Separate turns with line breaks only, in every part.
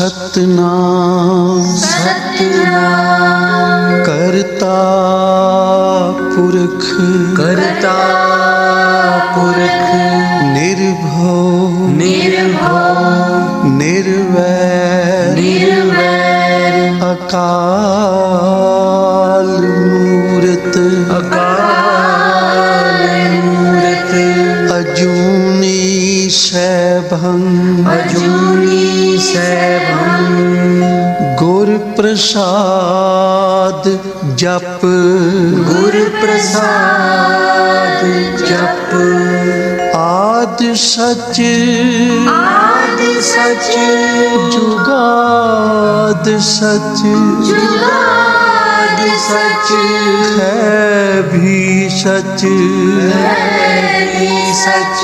सतनाम
सतनाम
करता पुरख
करता पुरख
निर्भव
निर्भव
निर्वैर
निर्वैर
अकाल मूरत
अकाल मूरत
अजूनी सैभं
अजूनी सैभं
गुर प्रसाद जप
गुर प्रसाद जप
आद सच
आदि सच
जुगाद सच
जुगाद सच
है भी सच
है भी सच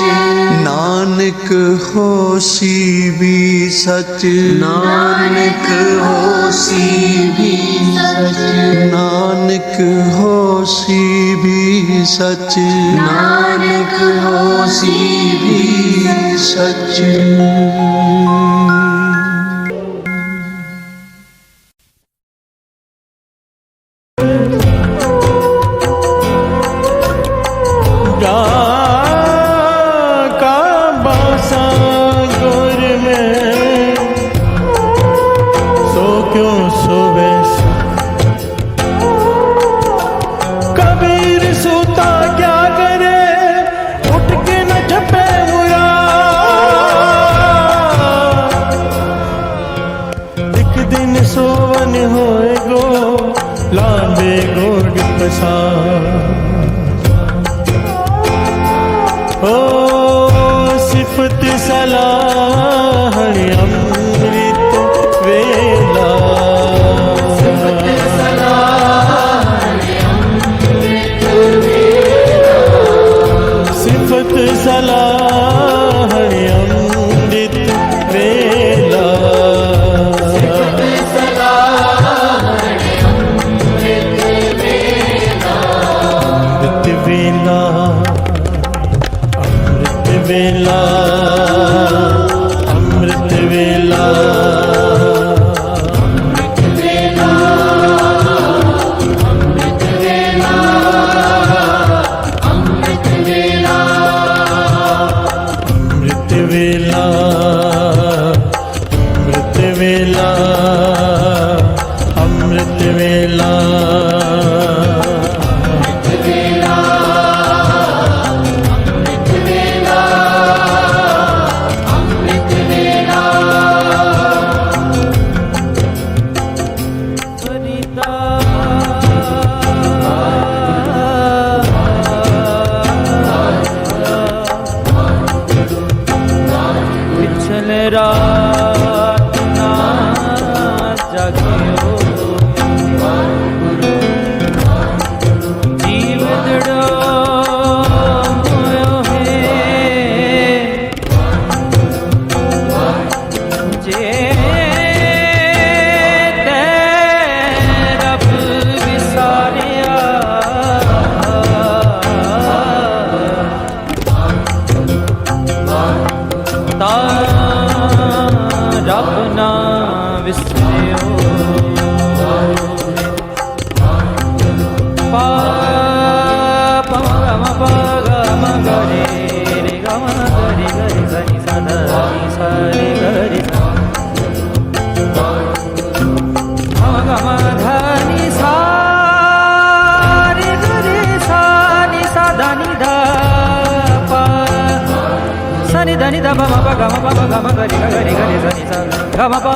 नानक होसी भी सच
नानक होसी भी सच
नानक होसी भी सच
नानक होसी भी
सच
सिफत सलाह अमृत वेला
सिफत सलाह अमृत वेला
सिफत सलाह अमृत वेला
सिफत सलाह अमृत वेला
अमृत वेला
अमृत वेला अमृत वेला अमृत वेला
अमृत वेला अमृत वेला अमृत वेला
దని ద బమ ప గమ ప గమ గరి గరి గరి సని స గమ ప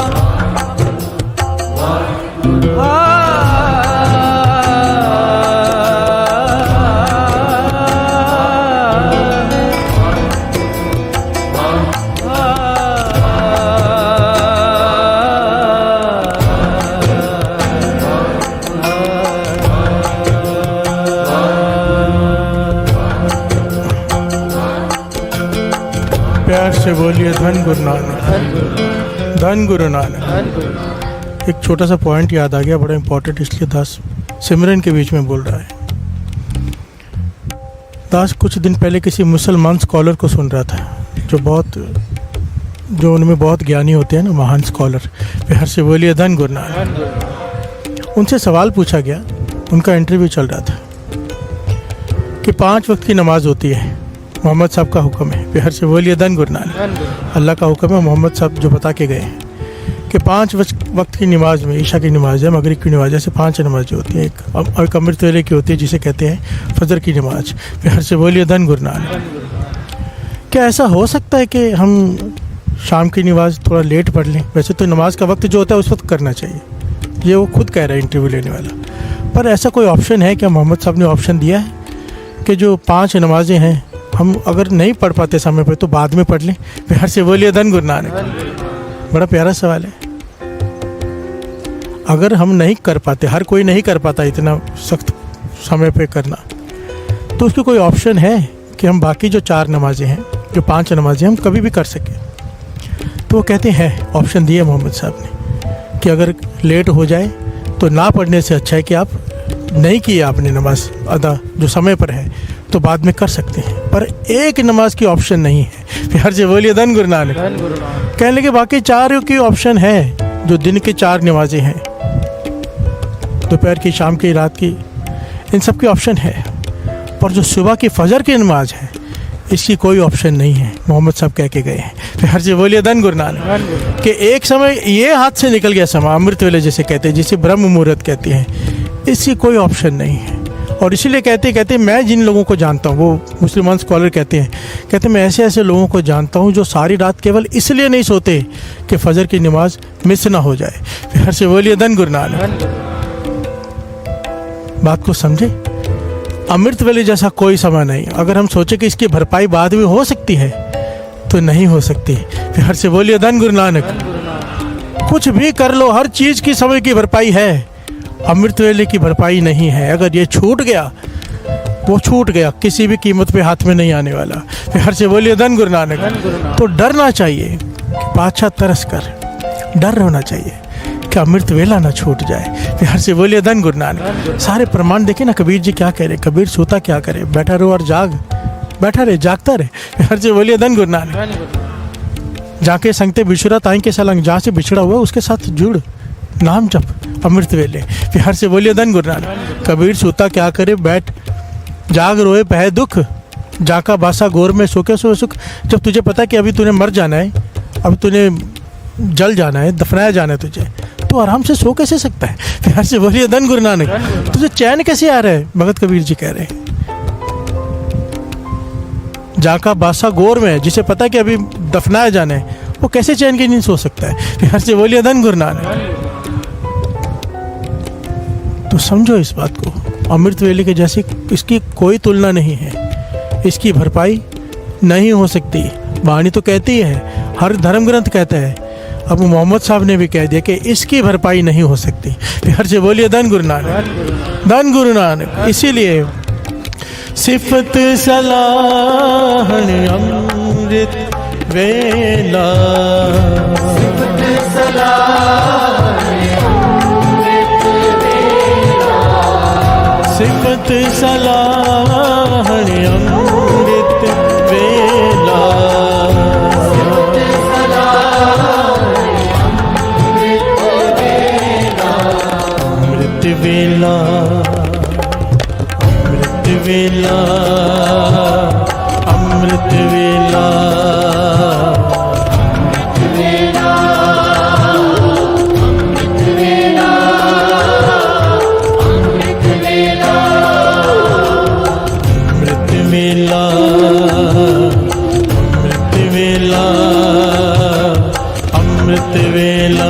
प्यार से बोलिए धन गुरु नानक, धन गुरु नानक। एक छोटा सा पॉइंट याद आ गया, बड़ा इम्पोर्टेंट, इसलिए दास सिमरन के बीच में बोल रहा है। दास कुछ दिन पहले किसी मुसलमान स्कॉलर को सुन रहा था जो बहुत जो उनमें बहुत ज्ञानी होते हैं ना, महान स्कॉलर, वे हर से बोलिए धन गुरु नानक। उनसे सवाल पूछा गया, उनका इंटरव्यू चल रहा था कि 5 वक्त की नमाज होती है, मोहम्मद साहब का हुक्म है, वे हर से बोलिए धन गुरु नानक। अल्लाह का हुक्म है, मोहम्मद साहब जो बता के गए हैं कि 5 वक्त की नमाज में ईशा की नमाज है, मगरिब की नमाज, ऐसे 5 नमाज़ें होती हैं। एक अमृत वेले की होती है जिसे कहते हैं फजर की नमाज, वे हर से बोलिए धन गुरु नानक। क्या ऐसा हो सकता है कि हम शाम की नमाज थोड़ा लेट पढ़ लें? वैसे तो नमाज का वक्त जो होता है उस वक्त करना चाहिए, ये वो खुद कह रहा है इंटरव्यू लेने वाला। पर ऐसा कोई ऑप्शन है क्या? मोहम्मद साहब ने ऑप्शन दिया है कि जो 5 नमाजें हैं हम अगर नहीं पढ़ पाते समय पर तो बाद में पढ़ लें? फिर से बोलिए धन गुरु नानक। बड़ा प्यारा सवाल है। अगर हम नहीं कर पाते, हर कोई नहीं कर पाता इतना सख्त समय पे करना, तो उसकी कोई ऑप्शन है कि हम बाकी जो 4 नमाजें हैं, जो 5 नमाजें हम कभी भी कर सकें? तो वो कहते हैं ऑप्शन दिए मोहम्मद साहब ने कि अगर लेट हो जाए तो ना पढ़ने से अच्छा है कि आप नहीं किए आपने नमाज अदा जो समय पर है, तो बाद में कर सकते हैं। पर एक नमाज की ऑप्शन नहीं है। फिर से बोलिए धन गुरु नानक। कहने लगे बाकी 4 की ऑप्शन है, जो दिन की 4 नमाजें हैं, दोपहर की, शाम की, रात की, इन सब की ऑप्शन है। पर जो सुबह की फजर की नमाज है, इसकी कोई ऑप्शन नहीं है, मोहम्मद साहब कह के गए हैं। फिर से बोलिए धन गुरु नानक। कि एक समय ये हाथ से निकल गया समय, अमृत वेले जिसे कहते हैं, जिसे ब्रह्म मुहूर्त कहते हैं, इसकी कोई ऑप्शन नहीं है। और इसीलिए कहते मैं जिन लोगों को जानता हूँ, वो मुसलमान स्कॉलर कहते मैं ऐसे ऐसे लोगों को जानता हूँ जो सारी रात केवल इसलिए नहीं सोते कि फजर की नमाज मिस ना हो जाए। फिर से बोलिए धन गुरु नानक। बात को समझे? अमृत वेले जैसा कोई समय नहीं। अगर हम सोचे कि इसकी भरपाई बाद में हो सकती है तो नहीं हो सकती। फिर से बोलिए धन गुरु नानक। कुछ भी कर लो, हर चीज की समय की भरपाई है, अमृत वेले की भरपाई नहीं है। अगर ये छूट गया, वो छूट गया, किसी भी कीमत पे हाथ में नहीं आने वाला। फिर से बोलिए धन गुरु नानक। तो डरना चाहिए, बादशाह तरस कर डर होना चाहिए कि अमृत वेला ना छूट जाए। फिर से बोलिए धन गुरु नानक। सारे प्रमाण देखे ना, कबीर जी क्या कह रहे, कबीर सोता क्या करे, बैठा रहो और जाग, बैठा रहे जागता रहे। फिर से बोलिए धन गुरु नानक। जाके संगते बिछुरा ताई के सलंग, जहाँ से बिछड़ा हुआ उसके साथ जुड़, नाम जप अमृत वेले। फिर से बोलिए धन गुरु नानक। कबीर सोता क्या करे, बैठ जाग रोए पह दुख, जाका बासा गोर में सोके सो सुख। जब तुझे पता कि अभी तूने मर जाना है, अब तूने जल जाना है, दफनाया जाना है तुझे, तो आराम से सो कैसे सकता है? फिर से बोलिए धन गुरु नानक। तुझे चैन कैसे आ रहा है? भगत कबीर जी कह रहे हैं जाका बासा गोर में, जिसे पता कि अभी दफनाया जाना है, वो कैसे चैन की नींद सो सकता है? फिर से बोलिए धन गुरु नानक। तो समझो इस बात को, अमृत वेले के जैसे इसकी कोई तुलना नहीं है, इसकी भरपाई नहीं हो सकती। वाणी तो कहती है, हर धर्म ग्रंथ कहता है, अब मोहम्मद साहब ने भी कह दिया कि इसकी भरपाई नहीं हो सकती। फिर से बोलिए धन गुरु नानक। धन गुरु नानक। इसीलिए सिफत सलाह अमृत वेला,
सिफत सलाह
सिफत सलाह अमृत वेला, अमृत वेला, अमृत वेला, अमृत वेला,
अमृत वेला,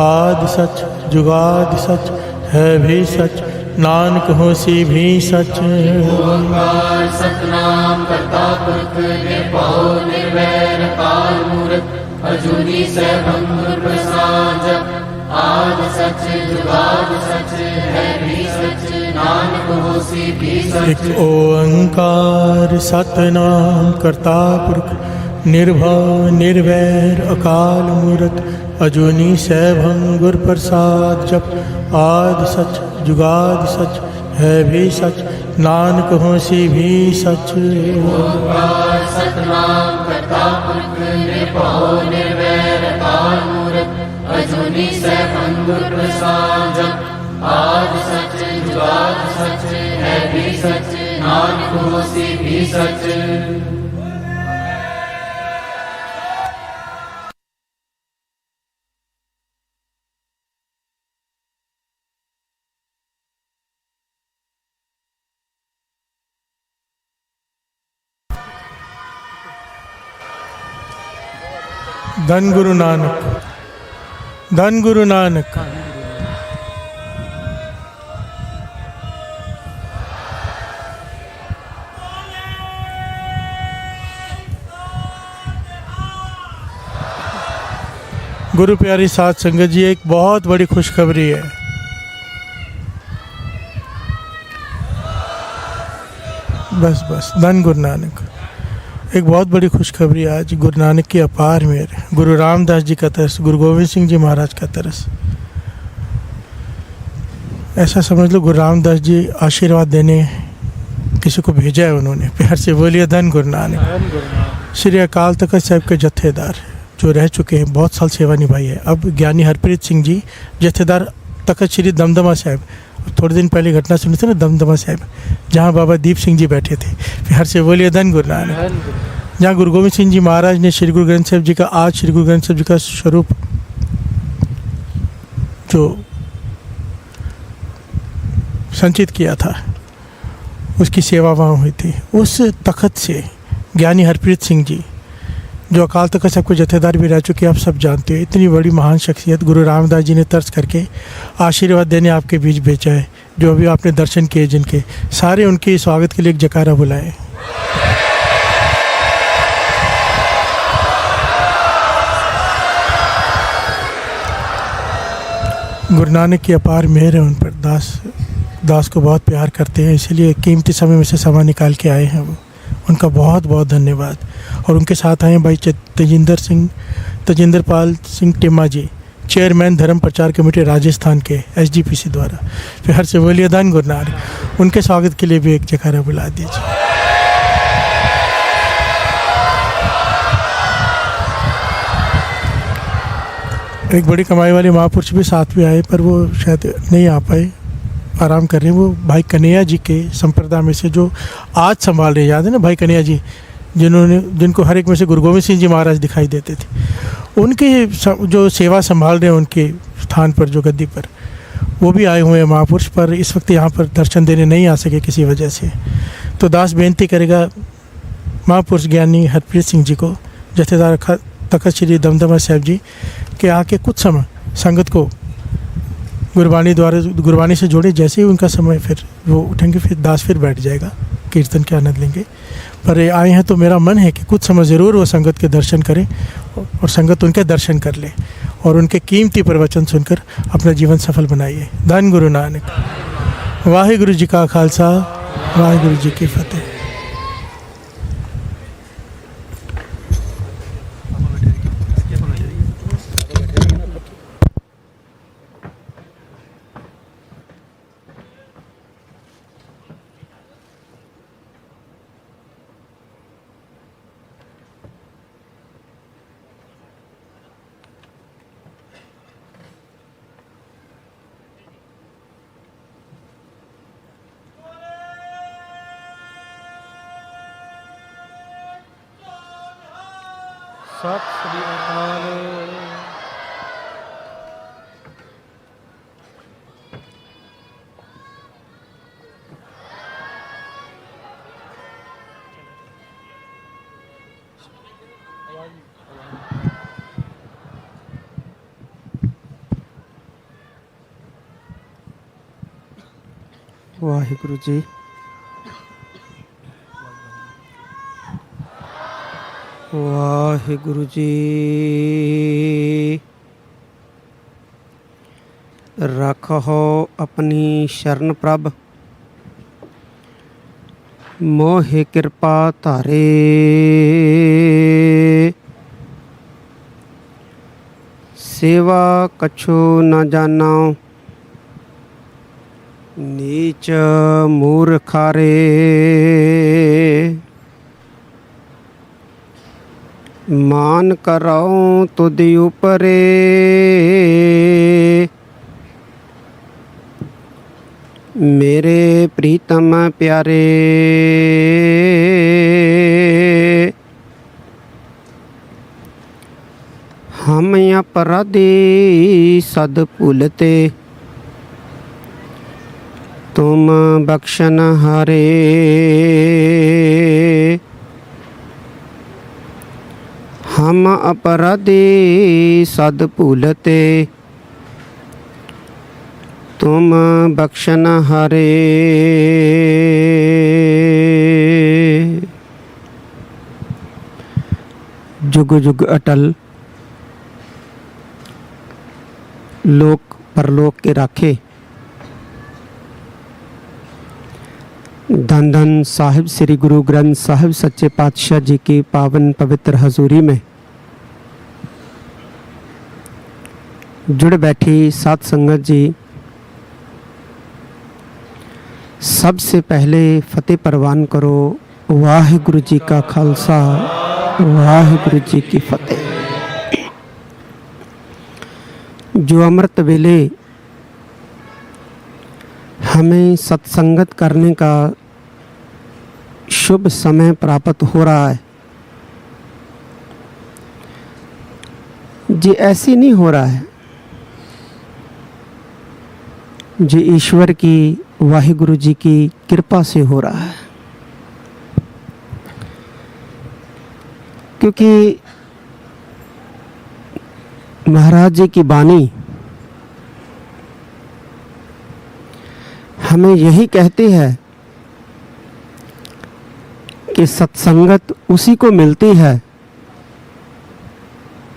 आदि सच जुगादि सच है भी सच नानक होसी भी सच।
ओंकार सतनाम करता पुरख निर्भव निर्वैर अकाल मूरत अजूनी सैभं गुर प्रसाद। आद सच जुगाद सच है भी सच नानक होसी भी सच।
एक ओंकार सतनाम करता पुरख निर्भव निर्वैर अकाल मूरत अजूनी सैभं गुर प्रसाद। जप आदि सच जुगाद सच है भी सच नानक होसी भी सच।
ओंकार सतनाम करता पुरख निर्भव निर्वैर अकाल मूरत अजूनी सैभं गुर प्रसाद। आद सच जुगाद सच है भी सच नानक होसी भी सच।
धन गुरु नानक, धन गुरु नानक। गुरु प्यारी साध संगत जी, एक बहुत बड़ी खुशखबरी है। बस बस, धन गुरु नानक। एक बहुत बड़ी खुशखबरी आज गुरु नानक की अपार मेहर, गुरु रामदास जी का तरस, गुरु गोविंद सिंह जी महाराज का तरस। ऐसा समझ लो गुरु रामदास जी आशीर्वाद देने किसी को भेजा है उन्होंने। प्यार से बोलिए धन गुरु नानक। श्री अकाल तख्त साहिब के जत्थेदार जो रह चुके हैं, बहुत साल सेवा निभाई है। अब ज्ञानी हरप्रीत सिंह जी जत्थेदार तख्त श्री दमदमा साहिब, थोड़े दिन पहले घटना सुनी थी ना दमदमा साहिब, जहाँ बाबा दीप सिंह जी बैठे थे। प्यार से बोलिए धन गुरु नानक। जहाँ गुरु गोविंद सिंह जी महाराज ने श्री गुरु ग्रंथ साहिब जी का, आज श्री गुरु ग्रंथ साहिब जी का स्वरूप जो संचित किया था, उसकी सेवा वहाँ हुई थी। उस तख्त से ज्ञानी हरप्रीत सिंह जी जो अकाल तख्त साहिब के जत्थेदार भी रह चुके, आप सब जानते हो। इतनी बड़ी महान शख्सियत गुरु रामदास जी ने तर्स करके आशीर्वाद देने आपके बीच भेजा है। जो अभी आपने दर्शन किए जिनके, सारे उनके स्वागत के लिए एक जयकारा बुलाए। गुरु नानक की अपार मेहर है उन पर। दास को बहुत प्यार करते हैं, इसलिए कीमती समय में से समय निकाल के आए हैं वो। उनका बहुत बहुत धन्यवाद। और उनके साथ आए हैं भाई तजिंदर पाल सिंह टिम्मा जी, चेयरमैन धर्म प्रचार कमेटी राजस्थान के SGPC द्वारा। फिर से बोलिए धन गुरु नानक। उनके स्वागत के लिए भी एक जयकारा बुला दीजिए। एक बड़ी कमाई वाले महापुरुष भी साथ में आए, पर वो शायद नहीं आ पाए, आराम कर रहे हैं। वो भाई कन्हैया जी के संप्रदाय में से जो आज संभाल रहे, याद है ना भाई कन्हैया जी, जिनको हर एक में से गुरु गोविंद सिंह जी महाराज दिखाई देते थे। उनके जो सेवा संभाल रहे हैं उनके स्थान पर, जो गद्दी पर, वो भी आए हुए हैं महापुरुष, पर इस वक्त यहाँ पर दर्शन देने नहीं आ सके किसी वजह से। तो दास बेनती करेगा महापुरुष ज्ञानी हरप्रीत सिंह जी को, जत्थेदार तख्त श्री दमदमा साहिब जी, के आके कुछ समय संगत को गुरबाणी से जोड़े। जैसे ही उनका समय फिर वो उठेंगे, फिर दास फिर बैठ जाएगा, कीर्तन के आनंद लेंगे। पर आए हैं तो मेरा मन है कि कुछ समय ज़रूर वो संगत के दर्शन करें और संगत उनके दर्शन कर ले और उनके कीमती प्रवचन सुनकर अपना जीवन सफल बनाइए। धन गुरु नानक। वाहिगुरु जी का खालसा, वाहिगुरु जी की फतेह। सत श्री अकाल।
वाहिगुरु जी। वाहिगुरु जी। रखो अपनी शरण प्रभ, मोहि कृपा धारे। सेवा कछु न जाना, नीच मूर्खारे। मान करो तुद उपरे, मेरे प्रीतम प्यारे। हम अपराधी सद भूलते, तुम बख्शन हारे। हम अपराधी सद भूलते, तुम बख्शन हारे। जुग जुग अटल, लोक परलोक के राखे। धन धन साहिब श्री गुरु ग्रंथ साहिब सच्चे पातशाह जी की पावन पवित्र हजूरी में जुड़ बैठी साध संगत जी, सबसे पहले फतेह परवान करो। वाहिगुरु जी का खालसा, वाहिगुरु जी की फतेह। जो अमृत वेले हमें सत्संगत करने का शुभ समय प्राप्त हो रहा है, जी ऐसे नहीं हो रहा है, जी ईश्वर की वाहिगुरु जी की कृपा से हो रहा है। क्योंकि महाराज जी की बानी हमें यही कहती है कि सत्संगत उसी को मिलती है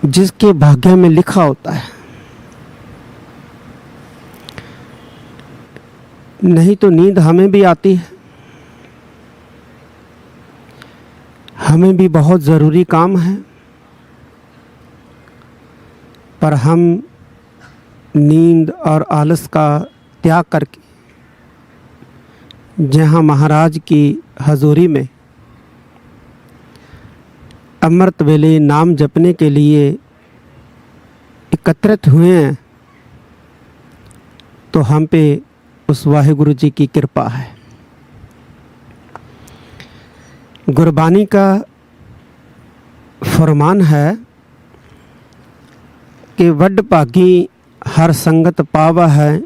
जिसके भाग्य में लिखा होता है, नहीं तो नींद हमें भी आती है। हमें भी बहुत ज़रूरी काम है, पर हम नींद और आलस का त्याग करके जहाँ महाराज की हजूरी में अमृत वेले नाम जपने के लिए एकत्रित हुए हैं, तो हम पे उस वाहिगुरु जी की कृपा है। गुरबानी का फरमान है कि वड भागी हर संगत पावा है,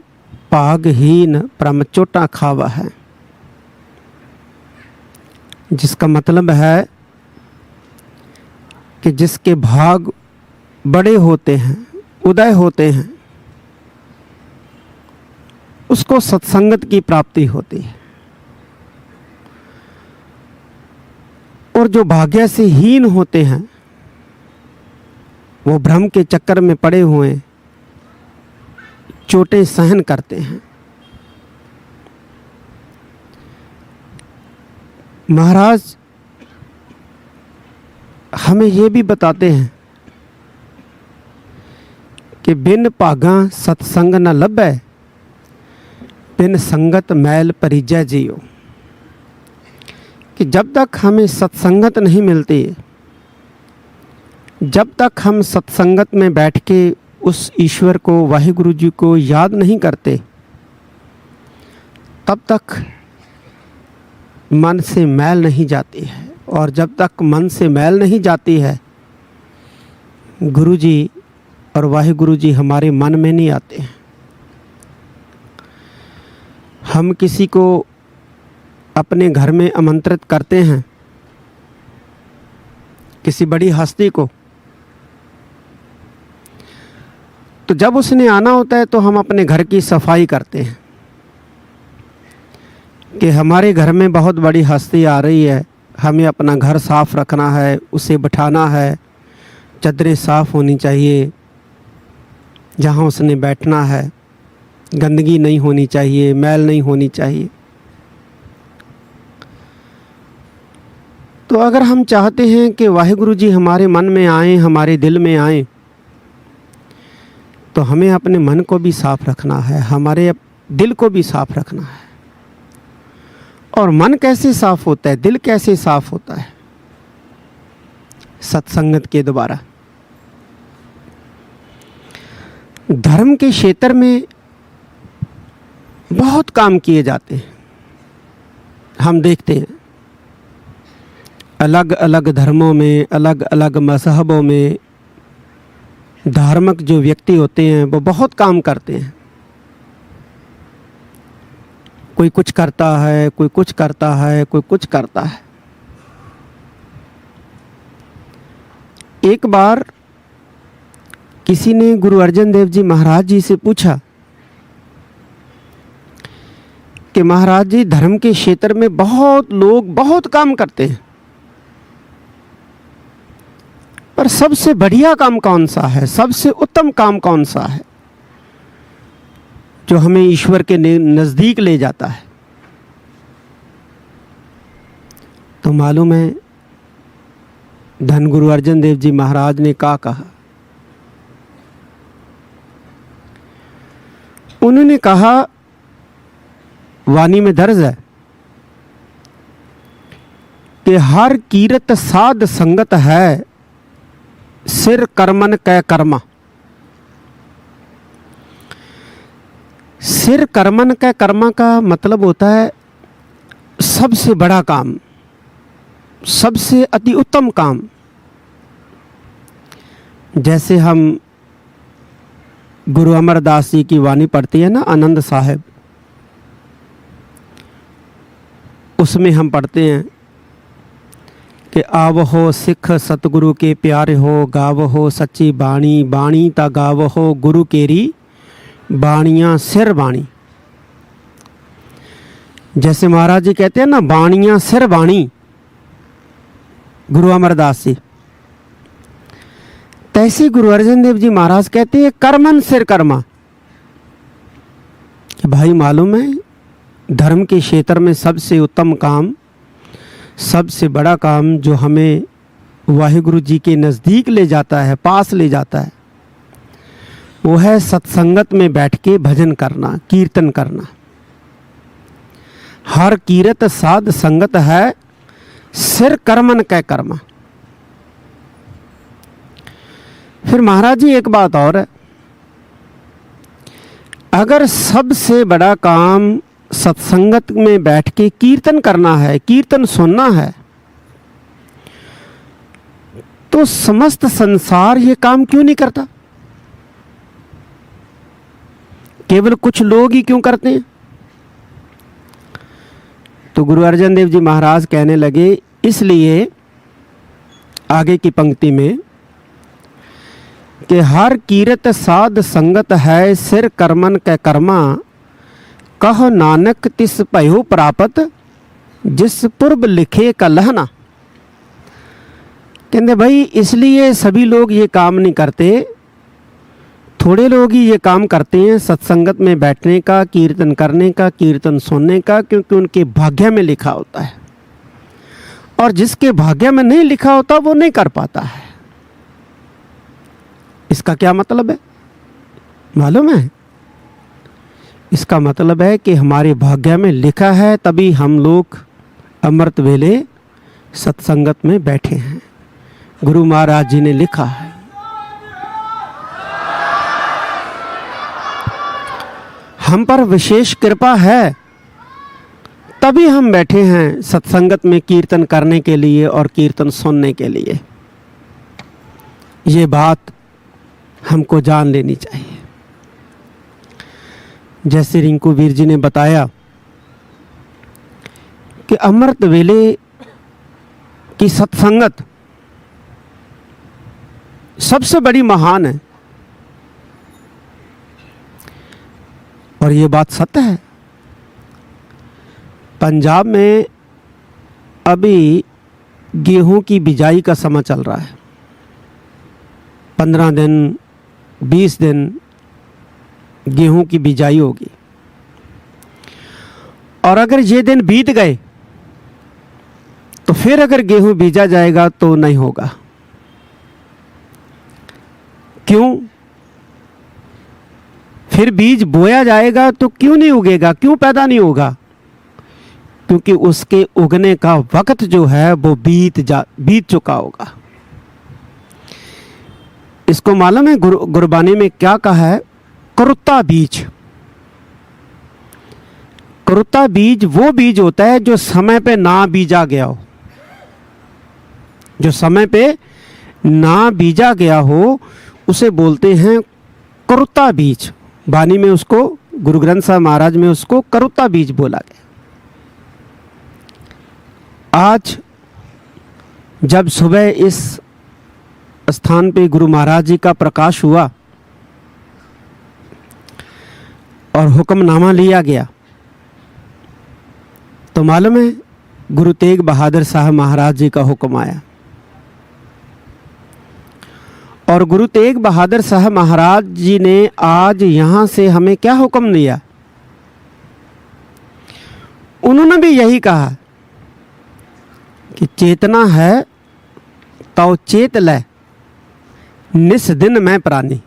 भागहीन परम चोटा खावा है। जिसका मतलब है कि जिसके भाग बड़े होते हैं, उदय होते हैं, उसको सत्संगत की प्राप्ति होती है। और जो भाग्य से हीन होते हैं, वो भ्रम के चक्कर में पड़े हुए चोटें सहन करते हैं। महाराज हमें ये भी बताते हैं कि बिन भागा सत्संग न लभै, बिन संगत मैल परिजय जियो। कि जब तक हमें सत्संगत नहीं मिलती, जब तक हम सत्संगत में बैठ के उस ईश्वर को, वाहिगुरु जी को याद नहीं करते, तब तक मन से मैल नहीं जाती है। और जब तक मन से मैल नहीं जाती है, गुरु जी और वाहिगुरु जी हमारे मन में नहीं आते हैं। हम किसी को अपने घर में आमंत्रित करते हैं, किसी बड़ी हस्ती को, तो जब उसने आना होता है तो हम अपने घर की सफाई करते हैं। कि हमारे घर में बहुत बड़ी हस्ती आ रही है, हमें अपना घर साफ रखना है, उसे बिठाना है, चद्दरें साफ होनी चाहिए, जहाँ उसने बैठना है गंदगी नहीं होनी चाहिए, मैल नहीं होनी चाहिए। तो अगर हम चाहते हैं कि वाहिगुरु जी हमारे मन में आए, हमारे दिल में आए, तो हमें अपने मन को भी साफ रखना है, हमारे दिल को भी साफ रखना है। और मन कैसे साफ होता है, दिल कैसे साफ होता है? सत्संगत के द्वारा। धर्म के क्षेत्र में बहुत काम किए जाते हैं, हम देखते हैं अलग अलग धर्मों में, अलग अलग मज़हबों में धार्मिक जो व्यक्ति होते हैं वो बहुत काम करते हैं। कोई कुछ करता है, कोई कुछ करता है, कोई कुछ करता है। एक बार किसी ने गुरु अर्जन देव जी महाराज जी से पूछा कि महाराज जी, धर्म के क्षेत्र में बहुत लोग बहुत काम करते हैं, पर सबसे बढ़िया काम कौन सा है, सबसे उत्तम काम कौन सा है जो हमें ईश्वर के नज़दीक ले जाता है? तो मालूम है धन गुरु अर्जन देव जी महाराज ने क्या कहा? उन्होंने कहा, वाणी में दर्ज है कि हर कीरत साध संगत है, सिर कर्मन कै कर्मा। सिर कर्मन कै कर्मा का मतलब होता है सबसे बड़ा काम, सबसे अति उत्तम काम। जैसे हम गुरु अमरदास जी की वाणी पढ़ती है ना, आनंद साहिब, उसमें हम पढ़ते हैं कि आवहो सिख सतगुरु के प्यारे हो, गावहो सच्ची बाणी, बाणी ता गावहो गुरु केरी बाणियाँ सिर बाणी। जैसे महाराज जी कहते हैं ना, बाणियाँ सिर बाणी, गुरु अमरदास जी, तैसे गुरु अर्जन देव जी महाराज कहते हैं कर्मन सिर कर्मा। कि भाई मालूम है धर्म के क्षेत्र में सबसे उत्तम काम, सबसे बड़ा काम जो हमें वाहिगुरु जी के नज़दीक ले जाता है, पास ले जाता है, वो है सत्संगत में बैठ के भजन करना, कीर्तन करना। हर कीरत साध संगत है, सिर कर्मन कै कर्मा। फिर महाराज जी एक बात और है, अगर सबसे बड़ा काम सत्संगत में बैठ के कीर्तन करना है, कीर्तन सुनना है, तो समस्त संसार ये काम क्यों नहीं करता? केवल कुछ लोग ही क्यों करते हैं? तो गुरु अर्जन देव जी महाराज कहने लगे, इसलिए आगे की पंक्ति में कि हर कीरत साध संगत है, सिर कर्मन कै कर्मा, कह नानक तिस भयो प्रापत, जिस पूर्व लिखे का लहना। कहते भाई इसलिए सभी लोग ये काम नहीं करते, थोड़े लोग ही ये काम करते हैं सत्संगत में बैठने का, कीर्तन करने का, कीर्तन सुनने का, क्योंकि उनके भाग्य में लिखा होता है, और जिसके भाग्य में नहीं लिखा होता वो नहीं कर पाता है। इसका क्या मतलब है मालूम है? इसका मतलब है कि हमारे भाग्य में लिखा है, तभी हम लोग अमृत वेले सत्संगत में बैठे हैं। गुरु महाराज जी ने लिखा है। हम पर विशेष कृपा है, तभी हम बैठे हैं सत्संगत में कीर्तन करने के लिए और कीर्तन सुनने के लिए। ये बात हमको जान लेनी चाहिए। जैसे रिंकू वीर जी ने बताया कि अमृत वेले की सत्संगत सबसे बड़ी महान है, और ये बात सत्य है। पंजाब में अभी गेहूं की बिजाई का समय चल रहा है। 15 दिन 20 दिन गेहूं की बिजाई होगी, और अगर ये दिन बीत गए तो फिर अगर गेहूं बीजा जाएगा तो नहीं होगा। क्यों? फिर बीज बोया जाएगा तो क्यों नहीं उगेगा, क्यों पैदा नहीं होगा? क्योंकि उसके उगने का वक्त जो है वो बीत चुका होगा। इसको मालूम है गुरबानी में क्या कहा है? करुत्ता बीज। करुत्ता बीज वो बीज होता है जो समय पे ना बीजा गया हो, जो समय पे ना बीजा गया हो उसे बोलते हैं करुत्ता बीज। वाणी में उसको, गुरु ग्रंथ साहब महाराज में उसको करुत्ता बीज बोला गया। आज जब सुबह इस स्थान पे गुरु महाराज जी का प्रकाश हुआ और हुक्मनामा लिया गया, तो मालूम है गुरु तेग बहादुर साहब महाराज जी का हुक्म आया। और गुरु तेग बहादुर साहब महाराज जी ने आज यहाँ से हमें क्या हुक्म दिया? उन्होंने भी यही कहा कि चेतना है तो चेत ले निस दिन मैं प्राणी।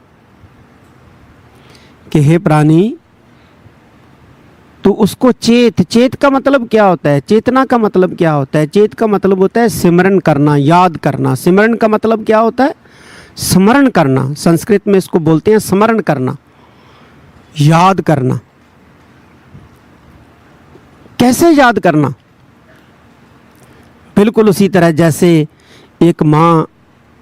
कि हे प्राणी, तो उसको चेत का मतलब क्या होता है? चेतना का मतलब क्या होता है? चेत का मतलब होता है सिमरन करना, याद करना। सिमरन का मतलब क्या होता है? स्मरण करना। संस्कृत में इसको बोलते हैं स्मरण करना, याद करना। कैसे याद करना? बिल्कुल उसी तरह जैसे एक माँ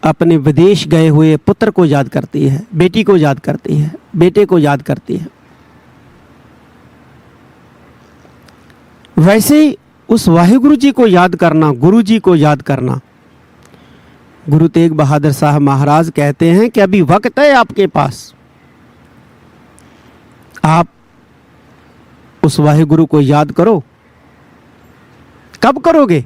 अपने विदेश गए हुए पुत्र को याद करती है, बेटी को याद करती है, बेटे को याद करती है, वैसे ही उस वाहिगुरु जी को याद करना, गुरु जी को याद करना। गुरु तेग बहादुर साहब महाराज कहते हैं कि अभी वक्त है आपके पास, आप उस वाहिगुरु को याद करो। कब करोगे?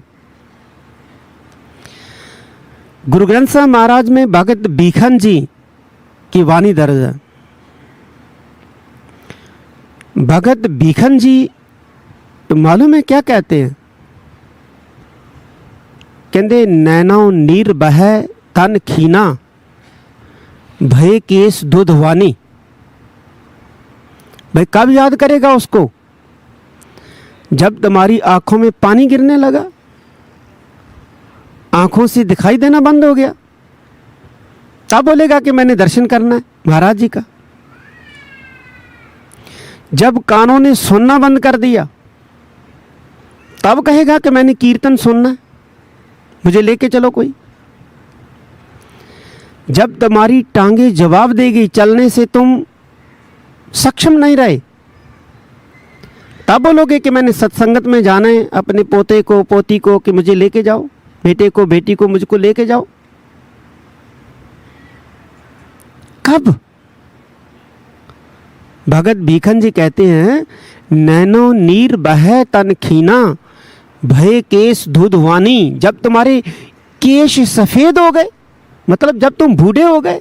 गुरु ग्रंथ साहब महाराज में भगत बीखन जी की वाणी दर्ज है। भगत बीखन जी तो मालूम है क्या कहते हैं? कहते नैनो नीर बह तन खीना भय केस दूधवानी। भाई कब याद करेगा उसको? जब तुम्हारी आंखों में पानी गिरने लगा, आंखों से दिखाई देना बंद हो गया, तब बोलेगा कि मैंने दर्शन करना है महाराज जी का। जब कानों ने सुनना बंद कर दिया, तब कहेगा कि मैंने कीर्तन सुनना है, मुझे लेके चलो कोई। जब तुम्हारी टांगे जवाब देगी, चलने से तुम सक्षम नहीं रहे, तब बोलोगे कि मैंने सत्संगत में जाना है, अपने पोते को पोती को कि मुझे लेके जाओ, बेटे को बेटी को मुझको लेके जाओ। कब? भगत भीखन जी कहते हैं नैनो नीर बह तन खीना भय केस दूधवानी। जब तुम्हारे केश सफेद हो गए, मतलब जब तुम बूढ़े हो गए,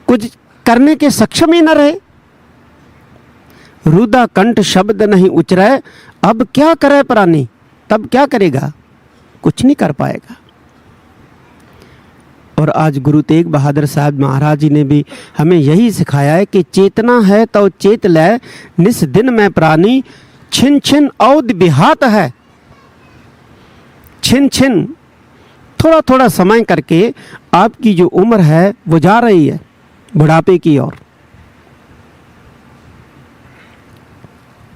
कुछ करने के सक्षम ही न रहे, रुदा कंठ शब्द नहीं उचरे, अब क्या करे प्राणी? तब क्या करेगा? कुछ नहीं कर पाएगा। और आज गुरु तेग बहादुर साहब महाराज जी ने भी हमें यही सिखाया है कि चेतना है तो चेत ले निस दिन में प्राणी, छिन छिन औद बिहात है। छिन छिन थोड़ा थोड़ा समय करके आपकी जो उम्र है वो जा रही है बुढ़ापे की ओर,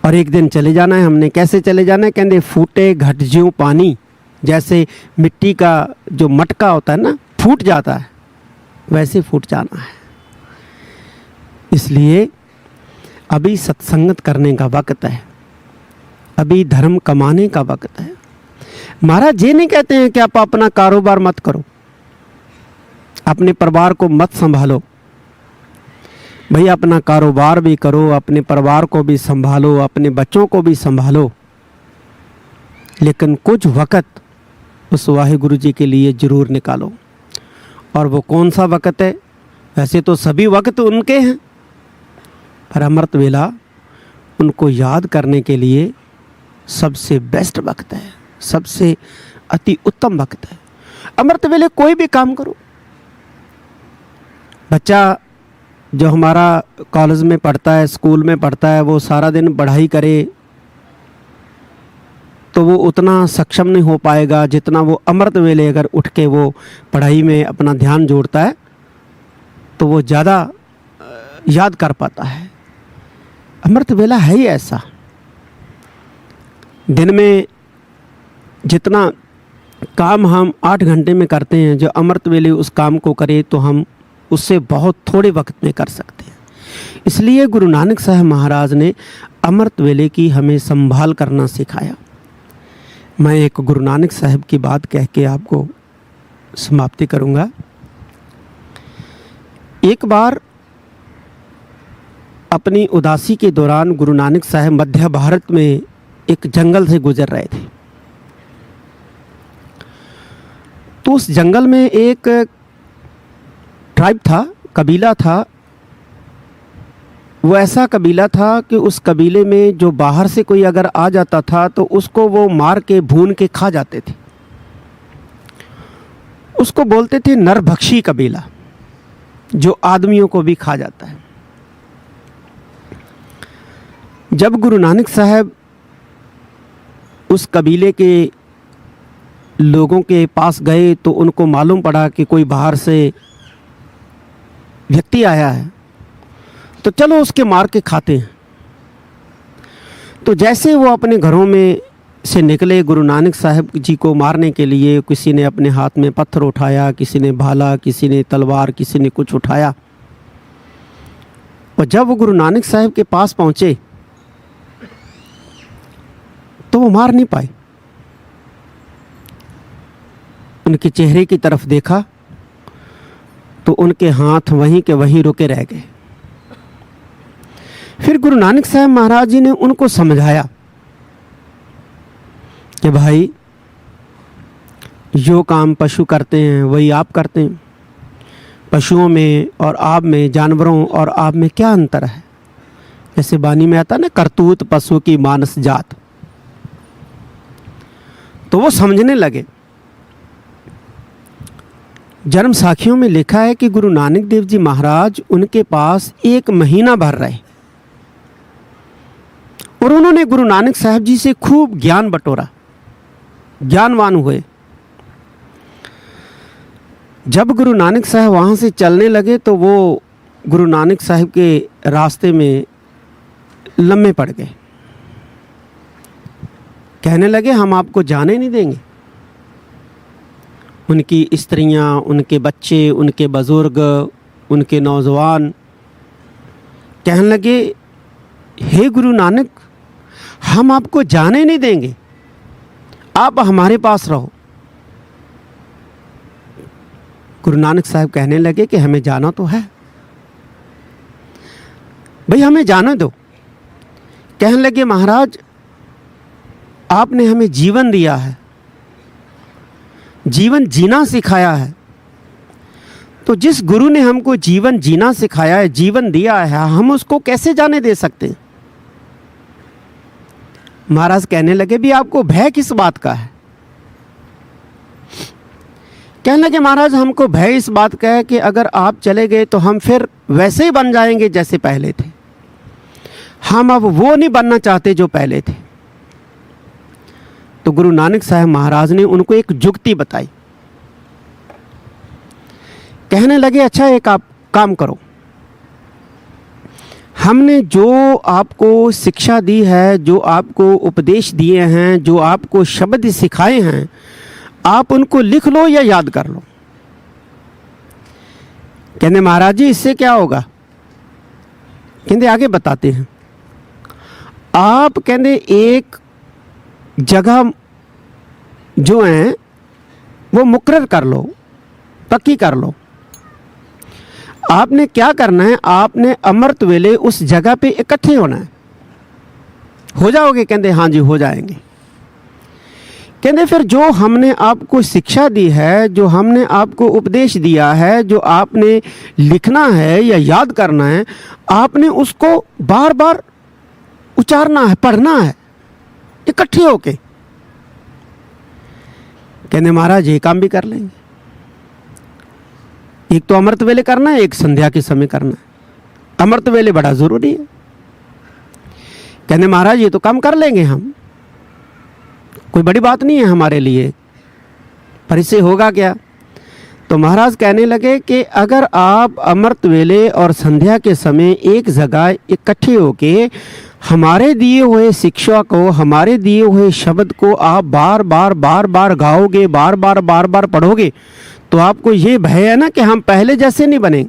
और एक दिन चले जाना है हमने। कैसे चले जाना है? कहते फूटे घट ज्यों पानी। जैसे मिट्टी का जो मटका होता है ना, फूट जाता है, वैसे फूट जाना है। इसलिए अभी सत्संगत करने का वक्त है, अभी धर्म कमाने का वक्त है। महाराज ये नहीं कहते हैं कि आप अपना कारोबार मत करो, अपने परिवार को मत संभालो। भाई अपना कारोबार भी करो, अपने परिवार को भी संभालो, अपने बच्चों को भी संभालो, लेकिन कुछ वक़्त उस वाहिगुरु जी के लिए ज़रूर निकालो। और वो कौन सा वक़्त है? वैसे तो सभी वक़्त उनके हैं, पर अमृत वेला उनको याद करने के लिए सबसे बेस्ट वक्त है, सबसे अति उत्तम वक्त है। अमृत वेले कोई भी काम करो। बच्चा जो हमारा कॉलेज में पढ़ता है, स्कूल में पढ़ता है, वो सारा दिन पढ़ाई करे तो वो उतना सक्षम नहीं हो पाएगा जितना वो अमृत वेले अगर उठ के वो पढ़ाई में अपना ध्यान जोड़ता है तो वो ज़्यादा याद कर पाता है। अमृत वेला है ही ऐसा। दिन में जितना काम हम 8 घंटे में करते हैं, जो अमृत वेले उस काम को करे तो हम उससे बहुत थोड़े वक्त में कर सकते हैं। इसलिए गुरु नानक साहब महाराज ने अमृत वेले की हमें संभाल करना सिखाया। मैं एक गुरु नानक साहब की बात कह के आपको समाप्ति करूँगा। एक बार अपनी उदासी के दौरान गुरु नानक साहब मध्य भारत में एक जंगल से गुजर रहे थे। तो उस जंगल में एक ट्राइब था, कबीला था। वो ऐसा कबीला था कि उस कबीले में जो बाहर से कोई अगर आ जाता था तो उसको वो मार के भून के खा जाते थे। उसको बोलते थे नरभक्षी कबीला, जो आदमियों को भी खा जाता है। जब गुरु नानक साहब उस कबीले के लोगों के पास गए तो उनको मालूम पड़ा कि कोई बाहर से व्यक्ति आया है, तो चलो उसके मार के खाते हैं। तो जैसे वो अपने घरों में से निकले गुरु नानक साहब जी को मारने के लिए, किसी ने अपने हाथ में पत्थर उठाया, किसी ने भाला, किसी ने तलवार, किसी ने कुछ उठाया। और जब वो गुरु नानक साहब के पास पहुँचे तो वो मार नहीं पाए। उनके चेहरे की तरफ देखा तो उनके हाथ वहीं के वहीं रुके रह गए। फिर गुरु नानक साहब महाराज जी ने उनको समझाया कि भाई, जो काम पशु करते हैं वही आप करते हैं। पशुओं में और आप में, जानवरों और आप में क्या अंतर है? जैसे वाणी में आता ना, करतूत पशु की मानस जात। तो वो समझने लगे। जन्म साखियों में लिखा है कि गुरु नानक देव जी महाराज उनके पास 1 महीना भर रहे और उन्होंने गुरु नानक साहब जी से खूब ज्ञान बटोरा, ज्ञानवान हुए। जब गुरु नानक साहब वहाँ से चलने लगे तो वो गुरु नानक साहब के रास्ते में लम्हे पड़ गए। कहने लगे, हम आपको जाने नहीं देंगे। उनकी स्त्रियां, उनके बच्चे, उनके बुजुर्ग, उनके नौजवान कहने लगे, हे गुरु नानक, हम आपको जाने नहीं देंगे, आप हमारे पास रहो। गुरु नानक साहब कहने लगे कि हमें जाना तो है भाई, हमें जाना दो। कहने लगे, महाराज आपने हमें जीवन दिया है, जीवन जीना सिखाया है, तो जिस गुरु ने हमको जीवन जीना सिखाया है, जीवन दिया है, हम उसको कैसे जाने दे सकते हैं? महाराज कहने लगे, भी आपको भय किस बात का है? कहने लगे, महाराज हमको भय इस बात का है कि अगर आप चले गए तो हम फिर वैसे ही बन जाएंगे जैसे पहले थे। हम अब वो नहीं बनना चाहते जो पहले थे। तो गुरु नानक साहब महाराज ने उनको एक जुक्ति बताई। कहने लगे, अच्छा एक आप काम करो, हमने जो आपको शिक्षा दी है, जो आपको उपदेश दिए हैं, जो आपको शब्द सिखाए हैं, आप उनको लिख लो या याद कर लो। कहने, महाराज जी इससे क्या होगा? कहते, आगे बताते हैं। आप कहते एक जगह जो है वो मुकर्रर कर लो, पक्की कर लो। आपने क्या करना है, आपने अमृत वेले उस जगह पे इकट्ठे होना है। हो जाओगे? कहते हाँ जी हो जाएंगे। कहते फिर जो हमने आपको शिक्षा दी है, जो हमने आपको उपदेश दिया है, जो आपने लिखना है या याद करना है, आपने उसको बार बार उचारना है, पढ़ना है इकट्ठे होके। कहते महाराज ये काम भी कर लेंगे, एक तो अमृत वेले करना है, एक संध्या के समय करना है। अमृत वेले बड़ा जरूरी है। कहते महाराज ये तो काम कर लेंगे हम, कोई बड़ी बात नहीं है हमारे लिए, पर इससे होगा क्या? तो महाराज कहने लगे कि अगर आप अमृत वेले और संध्या के समय एक जगह इकट्ठे होके हमारे दिए हुए शिक्षा को, हमारे दिए हुए शब्द को आप बार बार गाओगे, बार बार पढ़ोगे, तो आपको ये भय है ना कि हम पहले जैसे नहीं बने।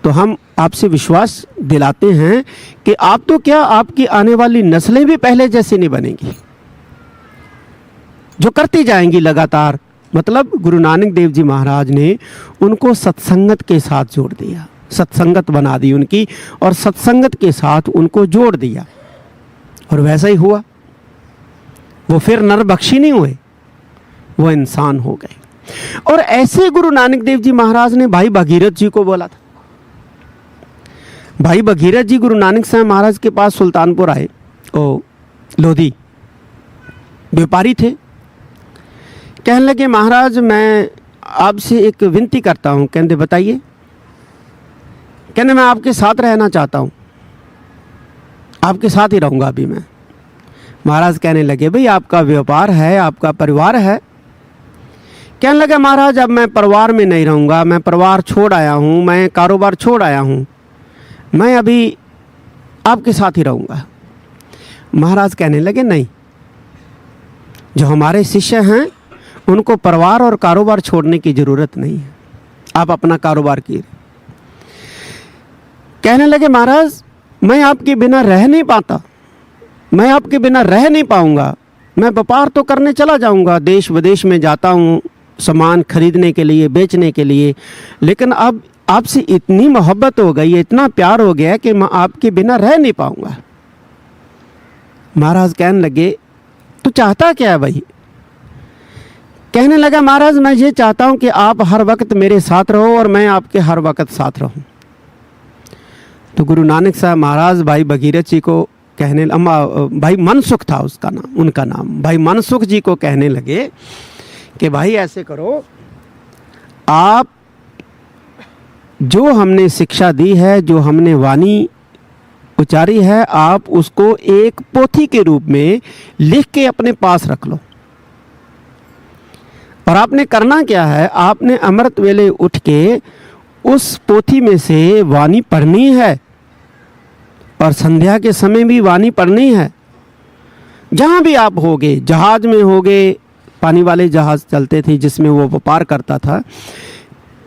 तो हम आपसे विश्वास दिलाते हैं कि आप तो क्या, आपकी आने वाली नस्लें भी पहले जैसे नहीं बनेंगी, जो करती जाएंगी लगातार। मतलब गुरु नानक देव जी महाराज ने उनको सत्संगत के साथ जोड़ दिया, सत्संगत बना दी उनकी, और सत्संगत के साथ उनको जोड़ दिया, और वैसा ही हुआ। वो फिर नरबख्शी नहीं हुए, वो इंसान हो गए। और ऐसे गुरु नानक देव जी महाराज ने भाई भगीरथ जी को बोला था। भाई भगीरथ जी गुरु नानक साहब महाराज के पास सुल्तानपुर आए, ओ लोधी व्यापारी थे। कहने लगे महाराज मैं आपसे एक विनती करता हूँ। कहते बताइए। कहने मैं आपके साथ रहना चाहता हूँ, आपके साथ ही रहूँगा अभी मैं। महाराज कहने लगे भाई आपका व्यापार है, आपका परिवार है। कहने लगे महाराज अब मैं परिवार में नहीं रहूँगा, मैं परिवार छोड़ आया हूँ, मैं कारोबार छोड़ आया हूँ, मैं अभी आपके साथ ही रहूँगा। महाराज कहने लगे नहीं, जो हमारे शिष्य हैं उनको परिवार और कारोबार छोड़ने की ज़रूरत नहीं है, आप अपना कारोबार कीजिए। कहने लगे महाराज मैं आपके बिना रह नहीं पाता, मैं आपके बिना रह नहीं पाऊंगा, मैं व्यापार तो करने चला जाऊंगा, देश विदेश में जाता हूँ सामान खरीदने के लिए, बेचने के लिए, लेकिन अब आपसे इतनी मोहब्बत हो गई है, इतना प्यार हो गया कि मैं आपके बिना रह नहीं पाऊंगा। महाराज कहने लगे तो चाहता क्या है भाई? कहने लगा महाराज मैं ये चाहता हूँ कि आप हर वक्त मेरे साथ रहो और मैं आपके हर वक्त साथ रहूँ। तो गुरु नानक साहब महाराज भाई भगीरथ जी को कहने, भाई मनसुख था उसका नाम, उनका नाम, भाई मनसुख जी को कहने लगे कि भाई ऐसे करो, आप जो हमने शिक्षा दी है, जो हमने वाणी उचारी है, आप उसको एक पोथी के रूप में लिख के अपने पास रख लो। और आपने करना क्या है, आपने अमृत वेले उठ के उस पोथी में से वाणी पढ़नी है, और संध्या के समय भी वाणी पढ़नी है। जहाँ भी आप होगे, जहाज में होगे, पानी वाले जहाज चलते थे जिसमें वो व्यापार करता था,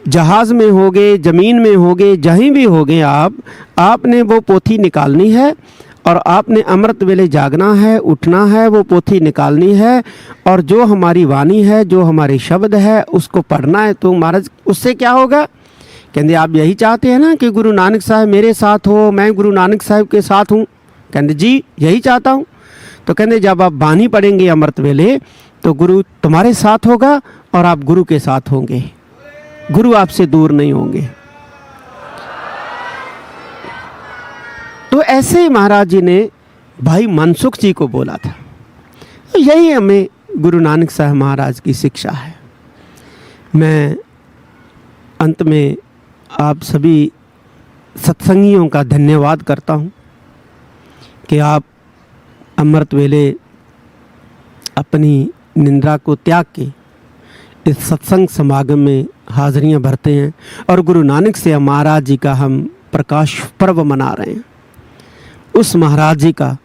जहाज में होगे, ज़मीन में होगे, जहीं भी होगे आपने वो पोथी निकालनी है, और आपने अमृत वेले जागना है, उठना है, वो पोथी निकालनी है, और जो हमारी वाणी है, जो हमारे शब्द है, उसको पढ़ना है। तो महाराज उससे क्या होगा? कहते आप यही चाहते हैं ना कि गुरु नानक साहब मेरे साथ हो, मैं गुरु नानक साहब के साथ हूँ? कहते जी यही चाहता हूँ। तो कहते जब आप वाणी पढ़ेंगे अमृत वेले तो गुरु तुम्हारे साथ होगा और आप गुरु के साथ होंगे, गुरु आपसे दूर नहीं होंगे। तो ऐसे ही महाराज जी ने भाई मनसुख जी को बोला था। तो यही हमें गुरु नानक साहब महाराज की शिक्षा है। मैं अंत में आप सभी सत्संगियों का धन्यवाद करता हूँ कि आप अमृत वेले अपनी निंद्रा को त्याग के इस सत्संग समागम में हाज़िरियाँ भरते हैं, और गुरु नानक से महाराज जी का हम प्रकाश पर्व मना रहे हैं। उस महाराज जी का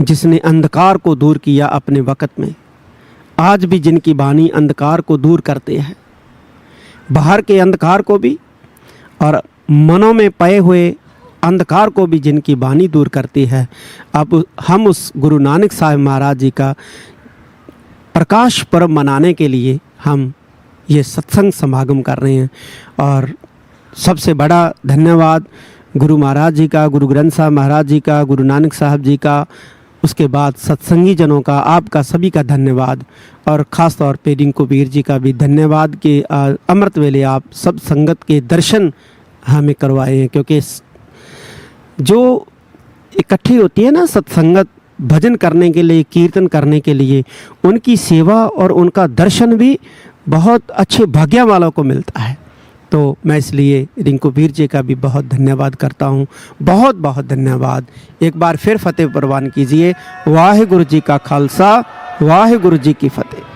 जिसने अंधकार को दूर किया अपने वक़्त में, आज भी जिनकी वाणी अंधकार को दूर करते हैं, बाहर के अंधकार को भी और मनों में पए हुए अंधकार को भी जिनकी वाणी दूर करती है। अब हम उस गुरु नानक साहब महाराज जी का प्रकाश पर्व मनाने के लिए हम ये सत्संग समागम कर रहे हैं। और सबसे बड़ा धन्यवाद गुरु महाराज जी का, गुरु ग्रंथ साहब महाराज जी का, गुरु नानक साहब जी का, उसके बाद सत्संगी जनों का, आपका सभी का धन्यवाद, और ख़ास तौर पे रिंकू वीर जी का भी धन्यवाद कि अमृत वेले आप सब संगत के दर्शन हमें करवाए हैं। क्योंकि जो इकट्ठी होती है ना सत्संगत भजन करने के लिए, कीर्तन करने के लिए, उनकी सेवा और उनका दर्शन भी बहुत अच्छे भाग्य वालों को मिलता है। तो मैं इसलिए रिंकू वीर जी का भी बहुत धन्यवाद करता हूँ। बहुत बहुत धन्यवाद। एक बार फिर फतेह प्रवान कीजिए। वाहिगुरु जी का खालसा, वाहिगुरु जी की फतेह।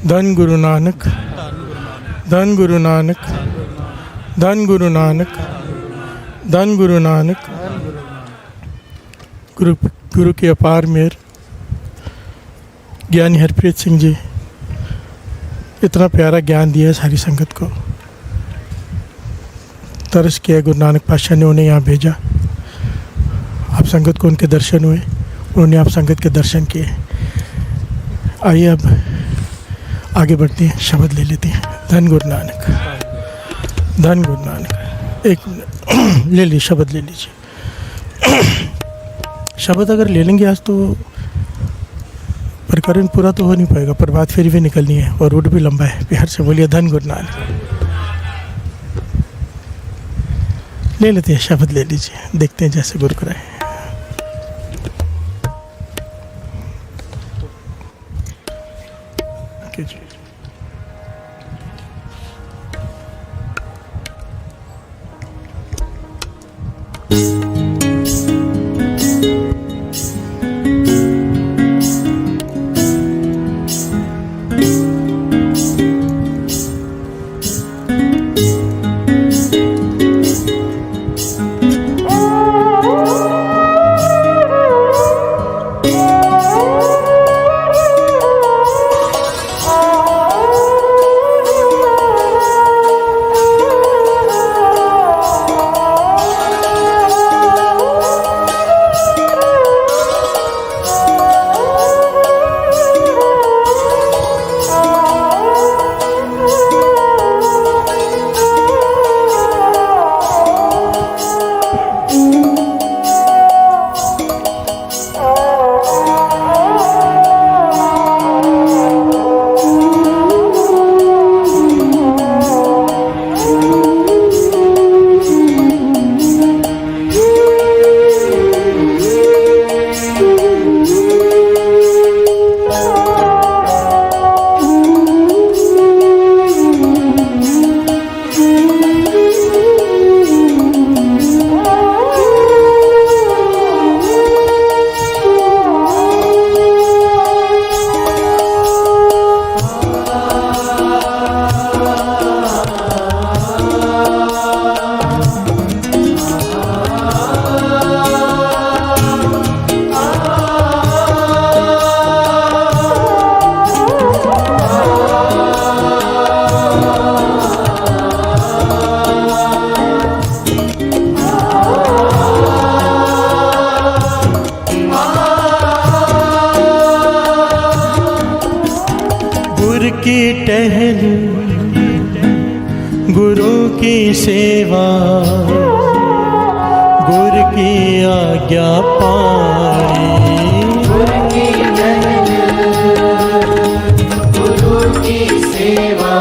धन गुरु नानक, धन गुरु नानक, धन गुरु नानक, धन गुरु नानक। गुरु की अपार मेहर। ज्ञानी हरप्रीत सिंह जी इतना प्यारा ज्ञान दिया सारी संगत को। तरस किया गुरु नानक पातशाह ने उन्हें यहाँ भेजा। आप संगत को उनके दर्शन हुए, उन्होंने आप संगत के दर्शन किए। आइए अब आगे बढ़ते हैं, शब्द ले लेते हैं। धन गुरु नानक, धन गुरु नानक। एक ले ली शब्द, ले लीजिए शब्द। अगर ले लेंगे आज तो प्रकरण पूरा तो हो नहीं पाएगा, पर बात फिर भी निकलनी है और रूट भी लंबा है। प्यार से बोलिए धन गुरु नानक। ले लेते हैं शब्द, ले लीजिए, देखते हैं जैसे गुरु कराए। टहल गुरु की सेवा, गुरु की आज्ञा पाई।
गुरु की टहल गुरु की सेवा,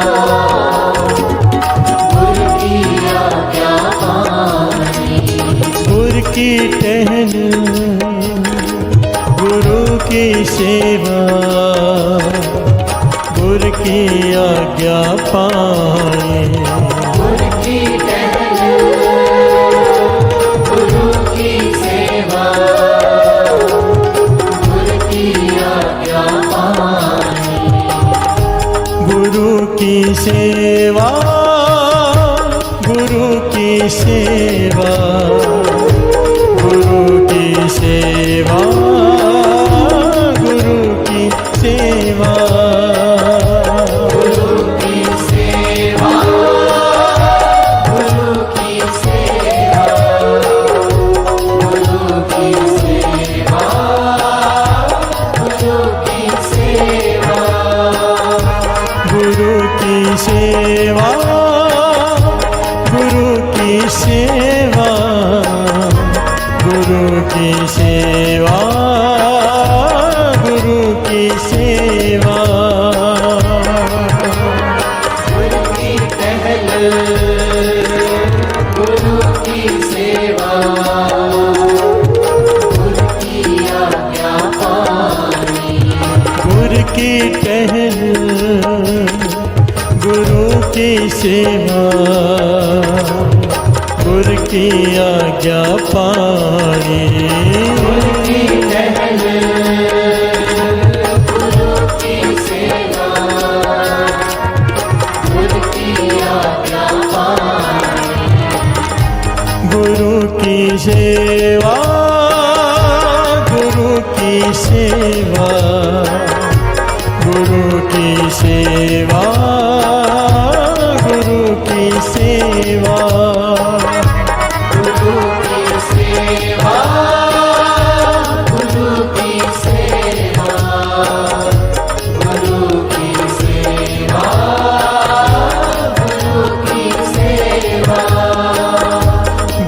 गुरु की आज्ञा पाई।
गुरु की टहल गुरु की सेवा, गुरु की आज्ञा पाए।
गुरु की टहल गुरु की सेवा गुरु की आज्ञा पानी।
गुरु की सेवा गुरु की सेवा गुरु की सेवा गुरु की सेवा
गुरु की सेवा गुरु की सेवा गुरु की सेवा गुरु की सेवा
गुरु की सेवा गुरु की सेवा गुरु की सेवा गुरु की सेवा
गुरु की टहल गुरु की सेवा गुरु की आज्ञा पानी।
गुरु की टहल गुरु की सेवा गुरु की आज्ञा पानी।
गुरु की टहल गुरु की सेवा गुरु की आज्ञा पानी।
गुरु की सेवा गुरु की सेवा गुरु की सेवा गुरु की सेवा
गुरु की सेवा गुरु की सेवा गुरु की सेवा गुरु की सेवा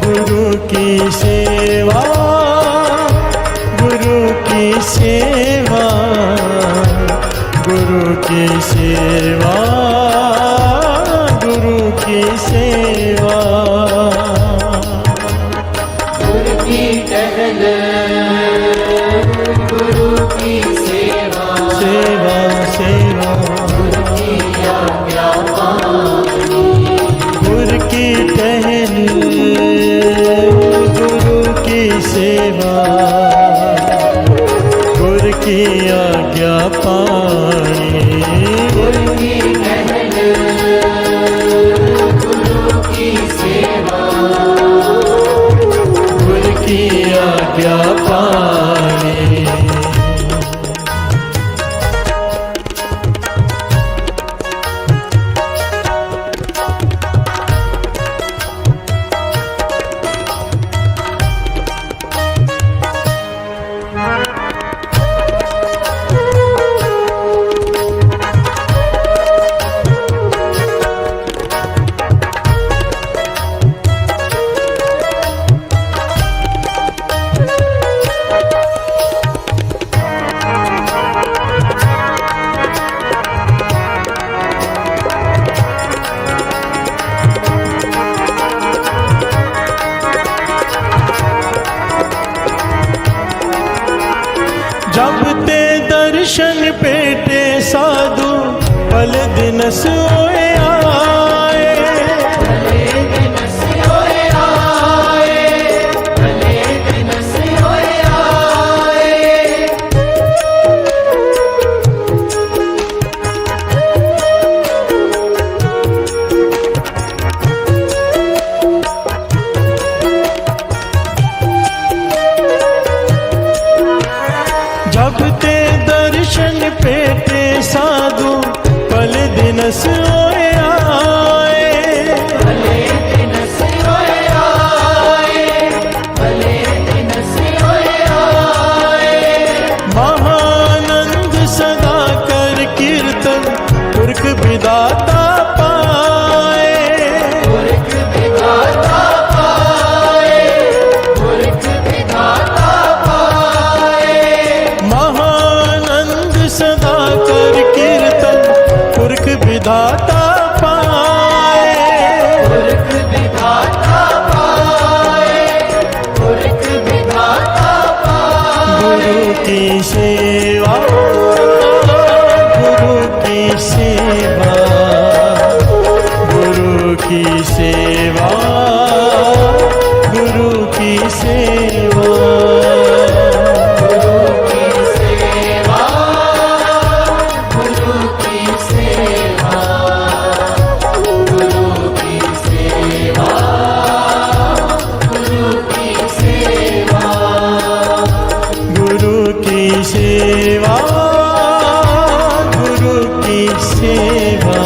गुरु की सेवा गुरु की सेवा गुरु की सेवा गुरु की सेवा
गुरु की टहल गुरु की सेवा
सेवा सेवा
गुरु की आज्ञा पानी।
गुरु की टहल गुरु की सेवा गुरु की आज्ञा पानी।
गुरु की टहल गुरु की सेवा
गुरु की आज्ञा पानी। जब ते दर्शन पेटे साधु पल दिन सोए आए।
भले दिन सोए आए भले दिन सोए आए।
जब ते दर्शन पेटे साधु पल दिन सोए आए।
भले दिन सोए आए भले दिन सोए आए।
महानंद सदा कर कीर्तन पुरख विदाता पाए।
पुरख विधाता पाए पुरख विधाता पाए।
महानंद सदा कर कीर्तन पुरख विदाता पाए।
पुरख विधाता पाए पुरख विधाता पाए।
गुरु की सेवा गुरु की सेवा सेवा,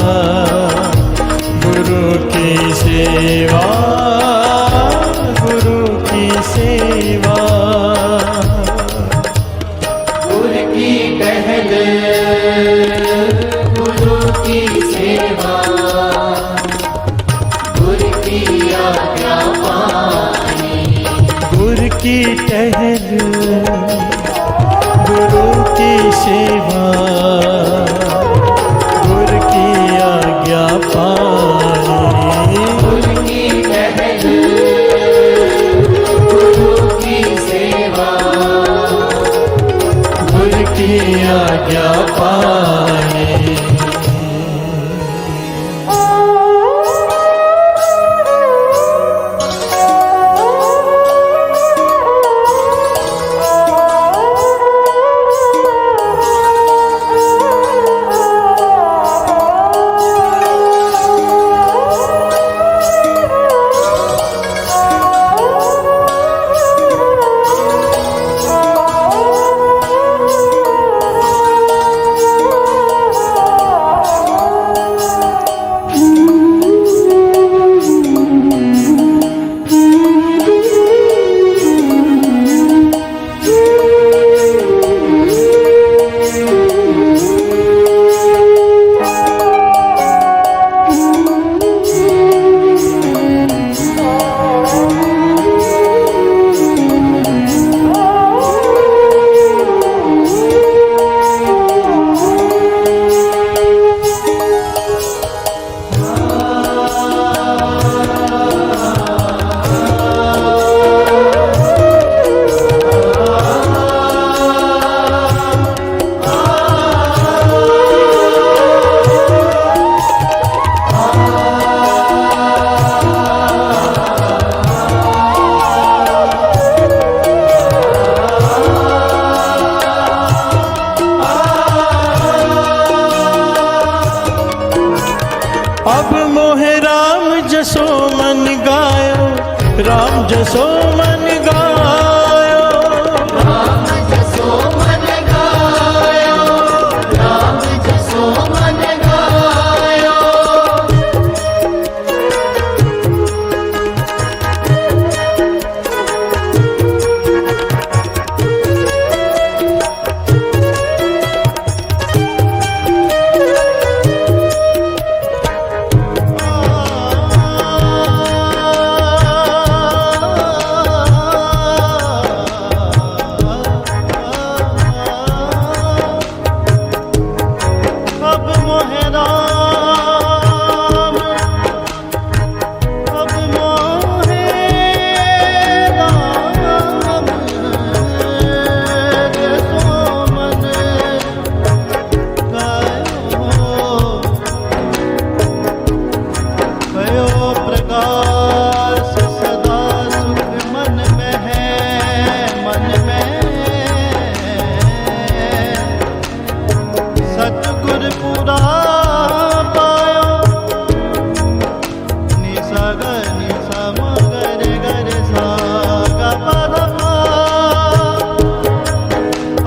गुरु की सेवा, गुरु की सेवा।
गुरु की टहल गुरु की सेवा, गुरु की आज्ञा पानी।
गुरु की टहल गुरु की सेवा, गुरु की आज्ञा पानी।
गुरु की टहल गुरु की सेवा,
गुरु की आज्ञा पानी। अब मोहे राम जसो मन गायो, राम जसो मन गायो।
राम जसो मन गायो, राम जसो मन गायो।
अब मोहे राम, अब मोहे राम जसो मन गायो। भयो प्रकाश सदा सुख मन में है, मन में सतगुर पूरा पायो। निसा ग निसा म ग रे ग रे सा ग प ध प।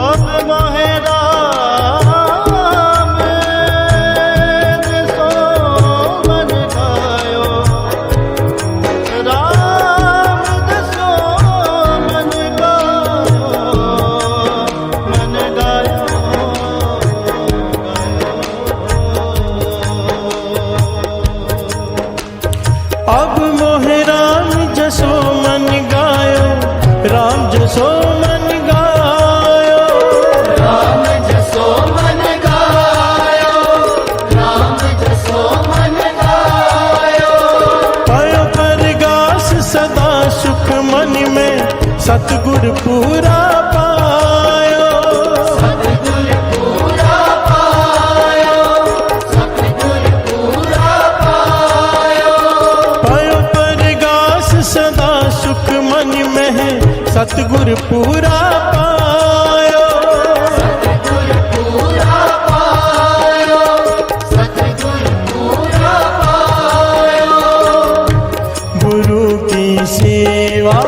अब मोहे राम जसो मन गायो, राम जसो मन गायो, मन गायो। अब मोहे राम जसो मन गायो, राम जसो मन गायो।
राम जसो मन गायो, राम जसो मन गायो।
पायो परगास सदा सुख मन में, सतगुर पूरा पायो।
सतगुर पूरा पायो, सतगुर पूरा पायो।
पायो परगास सदा सुख मन में है, सतगुर पूरा पायो।
सतगुर पूरा पायो, सतगुर पूरा पायो।
गुरु की सेवा,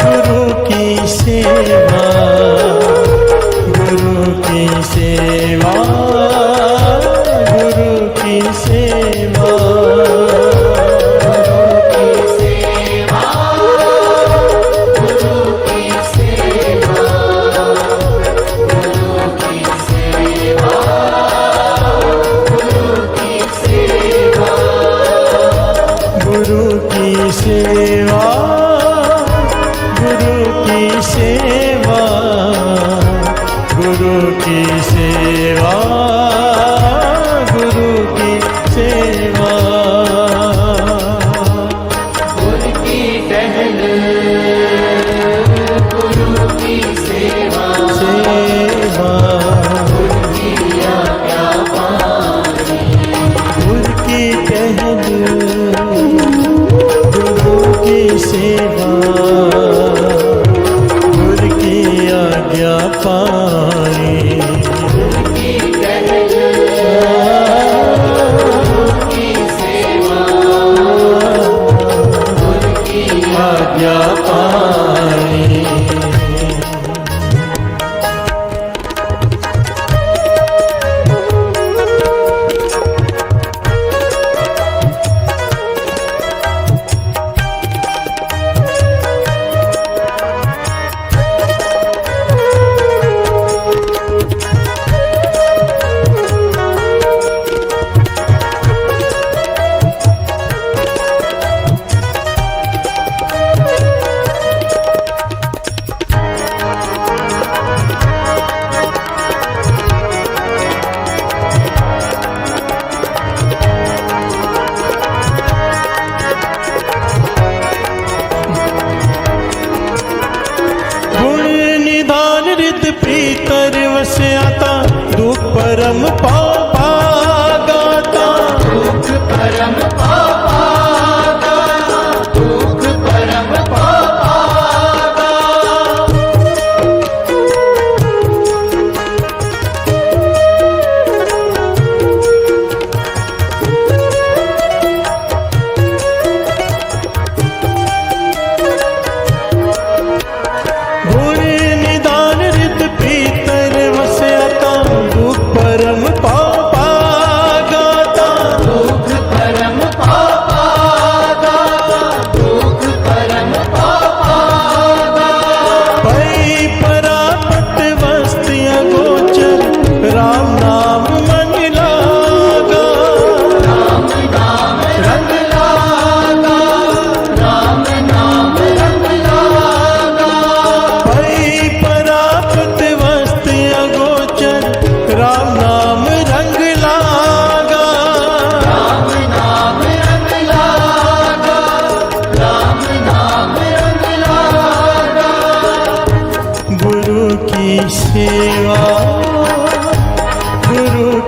गुरु की सेवा, गुरु की सेवा,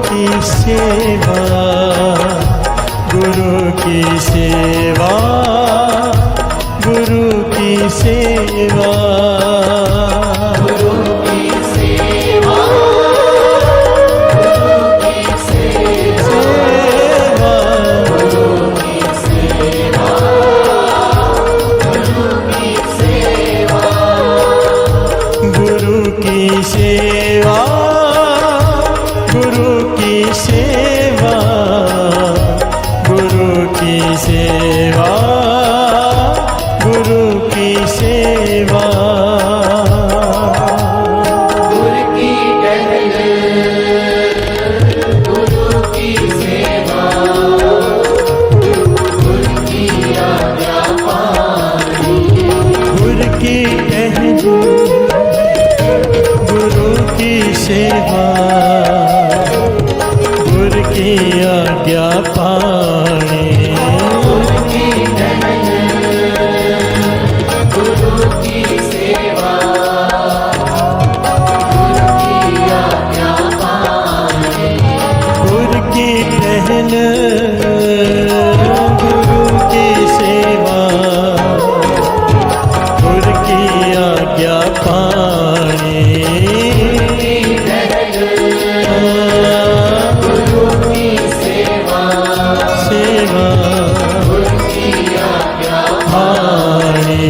की सेवा, गुरु की सेवा, गुरु की सेवा,
गुरु की सेवा, गुरु की सेवा, गुरु की सेवा, गुरु की सेवा,
गुरु की सेवा, गुरु की सेवा, गुरु की सेवा, गुरु की सेवा,
गुरु की टहल, गुरु की सेवा, गुरु की आज्ञा पानी,
गुरु की टहल, गुरु की सेवा, गुरु की आज्ञा पानी,
गुरु की टहल, गुरु की सेवा, गुरु की आज्ञा पानी,
गुरु की टहल, गुरु की सेवा, गुरु की आज्ञा पानी,
गुरु की सेवा,
सेवा
गुरु की आज्ञा
पानी।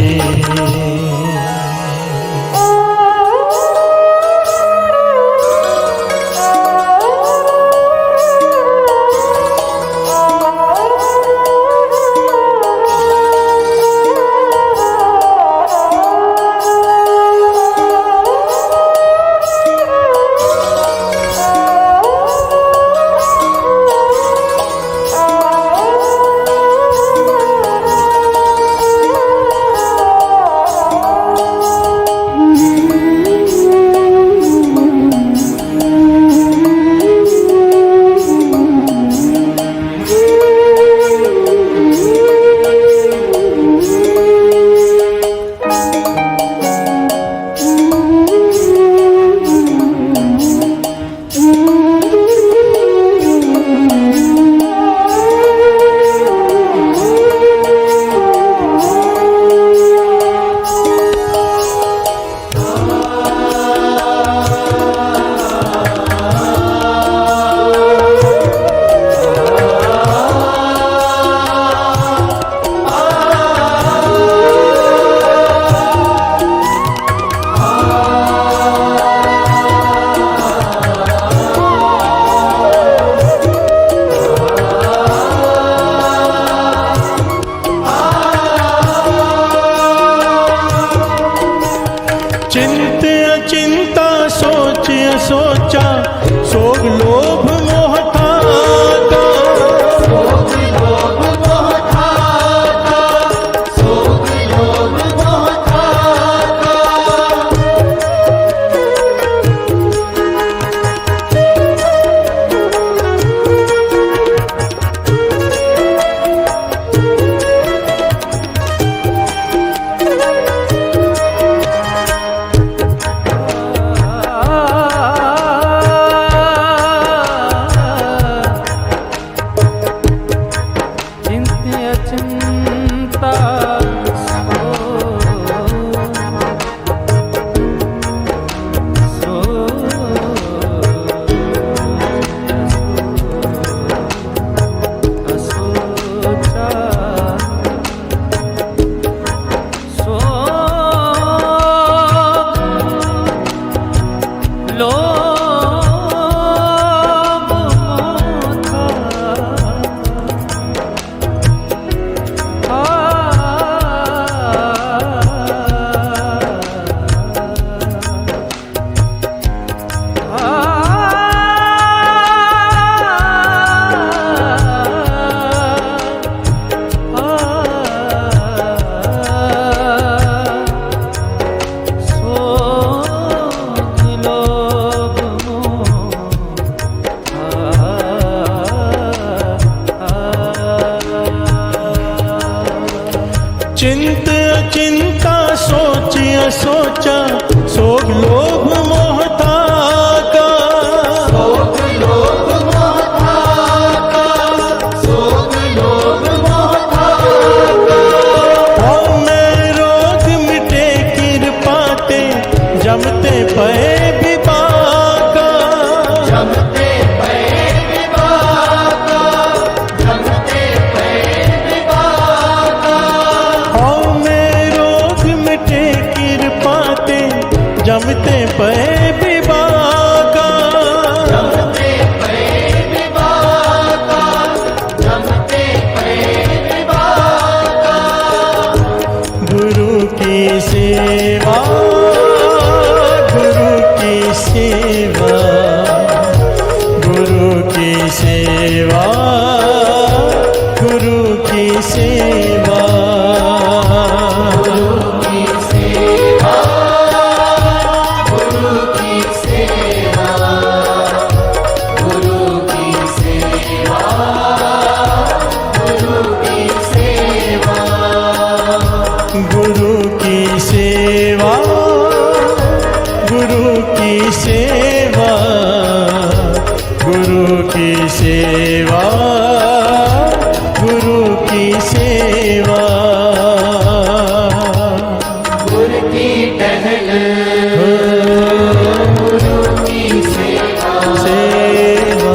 सेवा, गुरु की सेवा,
गुरु की सेवा, गुरु की सेवा, गुरु की सेवा, गुरु की सेवा,
गुरु की सेवा, गुरु की सेवा, गुरु की सेवा, गुरु की सेवा,
गुरु की टहल, गुरु की सेवा,
सेवा,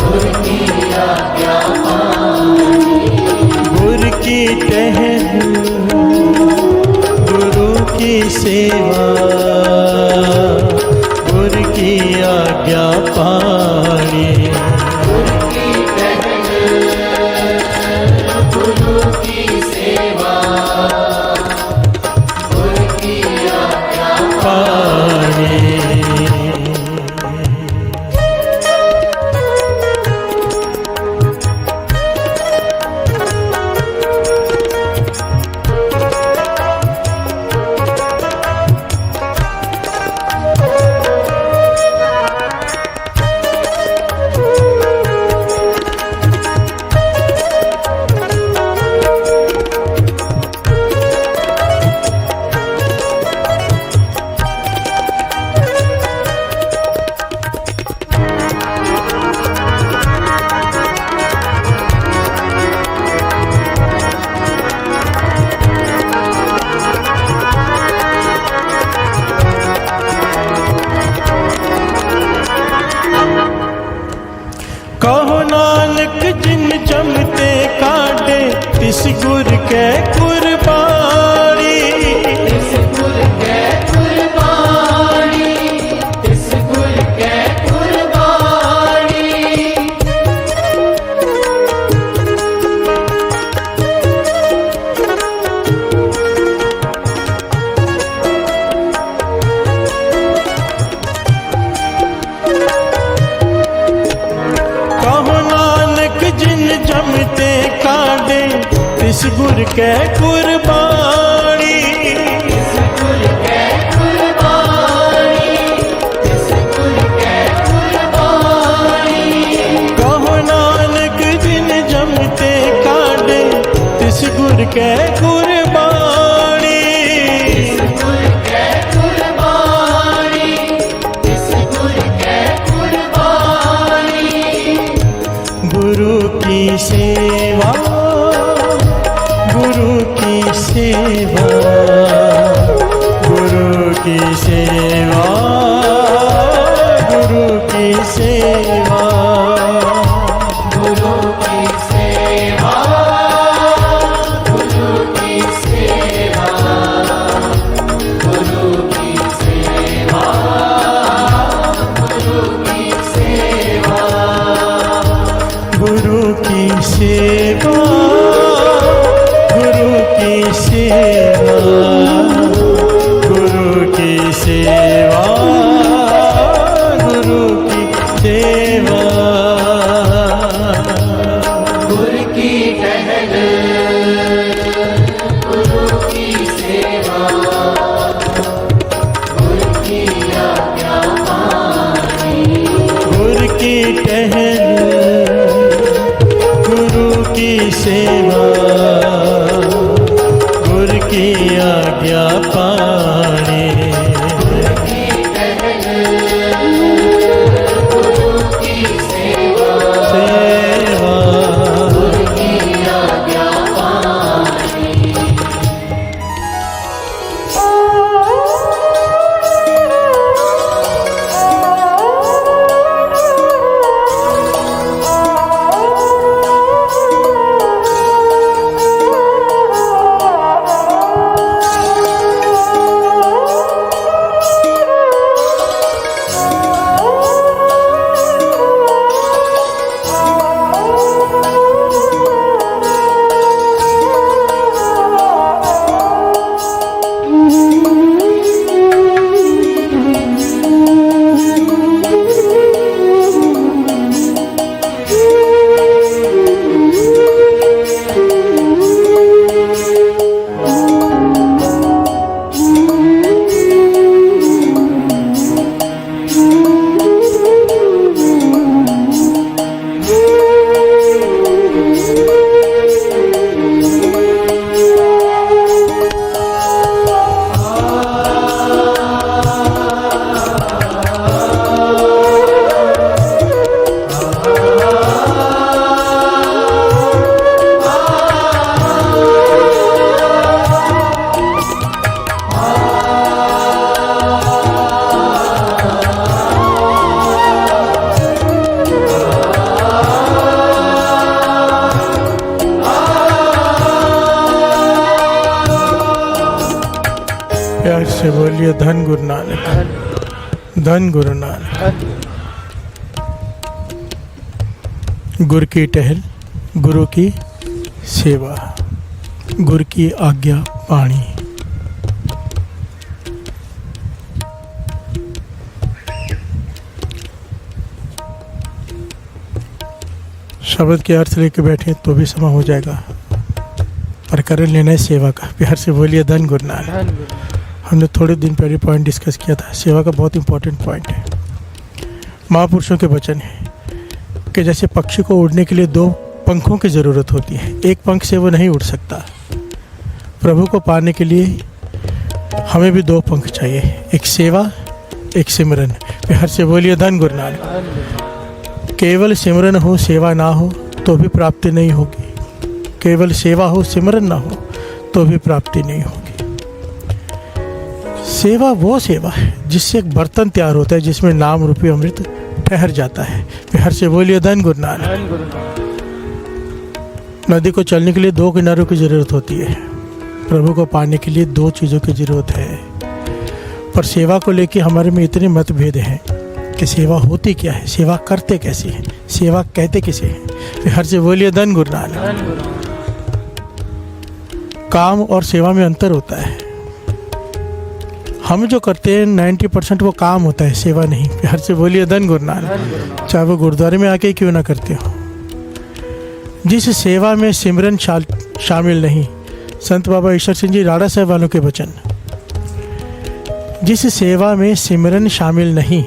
गुरु की आज्ञा
गुरु की टहल, गुरु की सेवा, गुरु की आज्ञा पानी,
गुरु की टहल, गुरु की सेवा, गुरु की आज्ञा
पानी। कहो नानक जिन जमते काटे, तिस गुर के कुर्बानी,
इस गुर के कुर्बानी, इस गुर के कुर्बानी,
कहो नानक जिन जमते काटे, तिस गुर के कुर्बानी,
इस गुर के कुर्बानी, इस गुर के कुर्बानी,
कहो नानक जिन जमते काटे, तिस गुर के कुर्बानी,
इस गुर के कुर्बानी, इस गुर के कुर्बानी,
गुरु की सेवा, गुरु की सेवा, गुरु की सेवा, गुरु की सेवा,
गुरु की सेवा, गुरु की सेवा, गुरु की सेवा, गुरु की सेवा,
गुरु की सेवा, गुरु की सेवा, गुरु की सेवा, गुरु की सेवा,
गुरु की टहल, गुरु की सेवा, गुरु की आज्ञा पानी,
गुरु की टहल, गुरु की सेवा, गुरु की आज्ञा पानी,
गुरु की टहल, गुरु की सेवा,
सेवा,
गुरु की आज्ञा पानी।
बोलिए धन गुरु नानक, धन गुरु नानक। गुरु की टहल, गुरु की सेवा, गुरु की आज्ञा पाणी। शब्द के अर्थ लेके बैठे तो भी समय हो जाएगा, पर कर लेना है सेवा का। प्यार से बोलिए धन गुरु नानक। हमने थोड़े दिन पहले पॉइंट डिस्कस किया था, सेवा का बहुत इंपॉर्टेंट पॉइंट है। महापुरुषों के वचन है कि जैसे पक्षी को उड़ने के लिए दो पंखों की ज़रूरत होती है, एक पंख से वो नहीं उड़ सकता। प्रभु को पाने के लिए हमें भी दो पंख चाहिए, एक सेवा, एक सिमरन। प्यार से बोलिए धन गुरु नानक। केवल सिमरन हो, सेवा ना हो तो भी प्राप्ति नहीं होगी। केवल सेवा हो, सिमरन ना हो तो भी प्राप्ति नहीं होगी। सेवा वो सेवा है जिससे एक बर्तन तैयार होता है जिसमें नाम रूपी अमृत ठहर जाता है। प्यार से बोलिए धन गुरु नानक। नदी को चलने के लिए दो किनारों की जरूरत होती है, प्रभु को पाने के लिए दो चीज़ों की जरूरत है। पर सेवा को लेके हमारे में इतने मतभेद हैं कि सेवा होती क्या है, सेवा करते कैसे हैं, सेवा कहते किसे हैं। प्यार से बोलिए धन गुरु नानक। काम और सेवा में अंतर होता है। हम जो करते हैं 90% वो काम होता है, सेवा नहीं। प्यार से बोलिए धन गुरु नानक। चाहे वो गुरुद्वारे में आके क्यों ना करते हो। जिस सेवा में सिमरन शामिल नहीं, संत बाबा ईश्वर सिंह जी राड़ा साहब वालों के वचन, जिस सेवा में सिमरन शामिल नहीं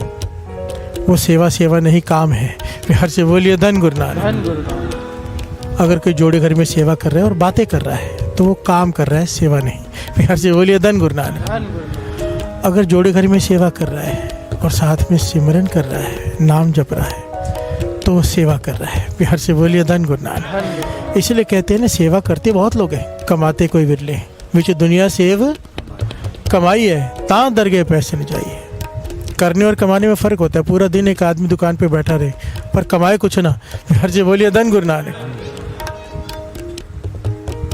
वो सेवा सेवा नहीं, काम है। प्यार से बोलिए धन गुरु नानक। अगर कोई जोड़े घर में सेवा कर रहा है और बातें कर रहा है तो वो काम कर रहा है, सेवा नहीं। प्यार से बोलिए धन गुरु नानक। अगर जोड़े घर में सेवा कर रहा है और साथ में सिमरन कर रहा है, नाम जप रहा है, तो वो सेवा कर रहा है। प्यार से बोलिए धन गुरु नानक। इसलिए कहते हैं ना, सेवा करते बहुत लोग हैं, कमाते कोई विरले। विच दुनिया सेव कमाई है, ता दरगे पैसे न जाइए। करने और कमाने में फ़र्क होता है। पूरा दिन एक आदमी दुकान पे बैठा रहे पर कमाए कुछ ना। प्यार से बोलिए धन गुरु नानक।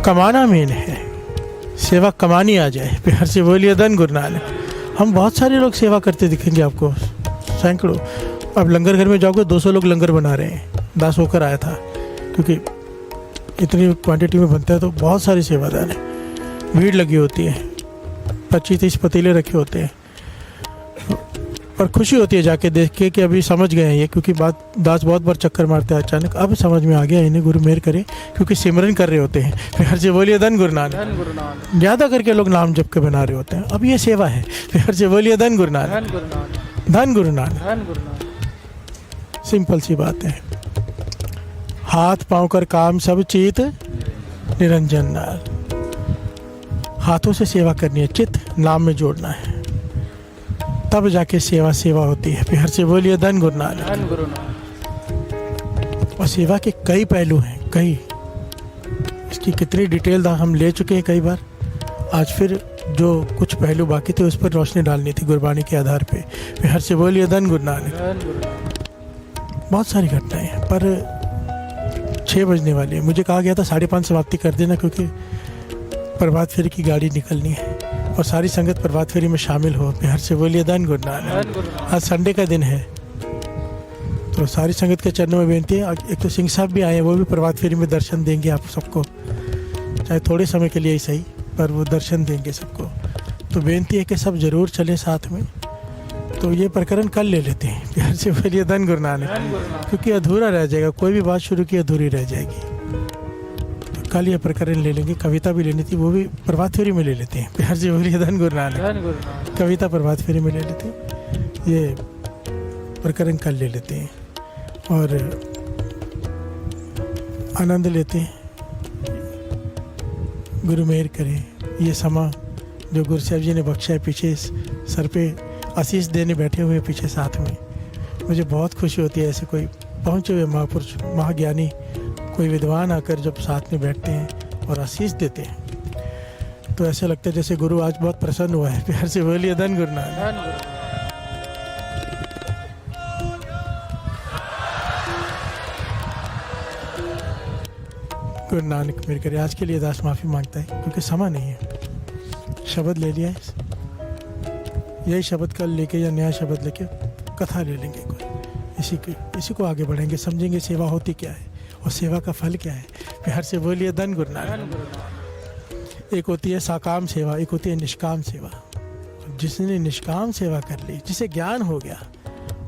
कमाना मेन है, सेवा कमानी आ जाए। प्यार से बोलिए धन गुरु नानक। हम बहुत सारे लोग सेवा करते दिखेंगे आपको, सैकड़ों। अब लंगर घर में जाओगे 200 लोग लंगर बना रहे हैं। दास होकर आया था, क्योंकि इतनी क्वांटिटी में बनता है तो बहुत सारी सेवादार है, भीड़ लगी होती है, 25-30 पतीले रखे होते हैं। पर खुशी होती है जाके देख के कि अभी समझ गए हैं ये, क्योंकि दास बहुत बार चक्कर मारते हैं, अचानक अब समझ में आ गया इन्हें, गुरु मेहर करे, क्योंकि सिमरन कर रहे होते हैं। प्यार से बोलिए धन गुरु नानक। ज़्यादा करके लोग नाम जप के बना रहे होते हैं, अब ये सेवा है। प्यार से बोलिए धन गुरु नानक, धन गुरु नानक। सिंपल सी बात है। हाथ पाँव कर काम सब चीत निरंजन नाल। हाथों से सेवा करनी है, चित्त नाम में जोड़ना है, तब जाके सेवा सेवा होती है। प्यार से बोलिए धन गुरु नानक। और सेवा के कई पहलू हैं, कई, इसकी कितनी डिटेल हम ले चुके हैं कई बार। आज फिर जो कुछ पहलू बाकी थे उस पर रोशनी डालनी थी गुरबानी के आधार पे। प्यार से बोलिए धन गुरु नानक। बहुत सारी घटनाएं हैं, पर 6 बजने वाली है। मुझे कहा गया था 5:30 समाप्ति कर देना, क्योंकि प्रभात फेरी की गाड़ी निकलनी है और सारी संगत प्रभात फेरी में शामिल हो। प्यार से बोलिए धन गुरु नानक। आज संडे का दिन है तो सारी संगत के चरणों में बेनती है। एक तो सिंह साहब भी आए हैं, वो भी प्रभात फेरी में दर्शन देंगे आप सबको, चाहे थोड़े समय के लिए ही सही, पर वो दर्शन देंगे सबको। तो बेनती है कि सब जरूर चलें साथ में। तो ये प्रकरण कल ले लेते हैं। प्यार से बोलिए धन गुरु नानक, क्योंकि अधूरा रह जाएगा, कोई भी बात शुरू की अधूरी रह जाएगी। तो कल ये प्रकरण ले लेंगे। कविता भी लेनी थी, वो भी प्रभात फेरी में ले लेते हैं। प्यार से बोलिए धन गुरु नानक। कविता प्रभात फेरी में ले लेते हैं, ये प्रकरण कल ले लेते हैं और आनंद लेते हैं। गुरु मेहर करें। ये समा जो गुरु साहब जी ने बख्शा है, पीछे सर पे आशीष देने बैठे हुए पीछे साथ में, मुझे बहुत खुशी होती है। ऐसे कोई पहुँचे हुए महापुरुष, महाज्ञानी, कोई विद्वान आकर जब साथ में बैठते हैं और आशीष देते हैं तो ऐसा लगता है जैसे गुरु आज बहुत प्रसन्न हुआ है। प्यार से बोलिए धन गुरु नानक। गुरु नानक मेरे करे। आज के लिए दास माफ़ी मांगता है क्योंकि समय नहीं है। शब्द ले लिया है, यही शब्द कल लेके या नया शब्द लेके कथा ले लेंगे कोई, इसी को आगे बढ़ेंगे, समझेंगे सेवा होती क्या है और सेवा का फल क्या है। प्यार से बोलिए धन गुरु नानक। एक होती है साकाम सेवा, एक होती है निष्काम सेवा। जिसने निष्काम सेवा कर ली, जिसे ज्ञान हो गया,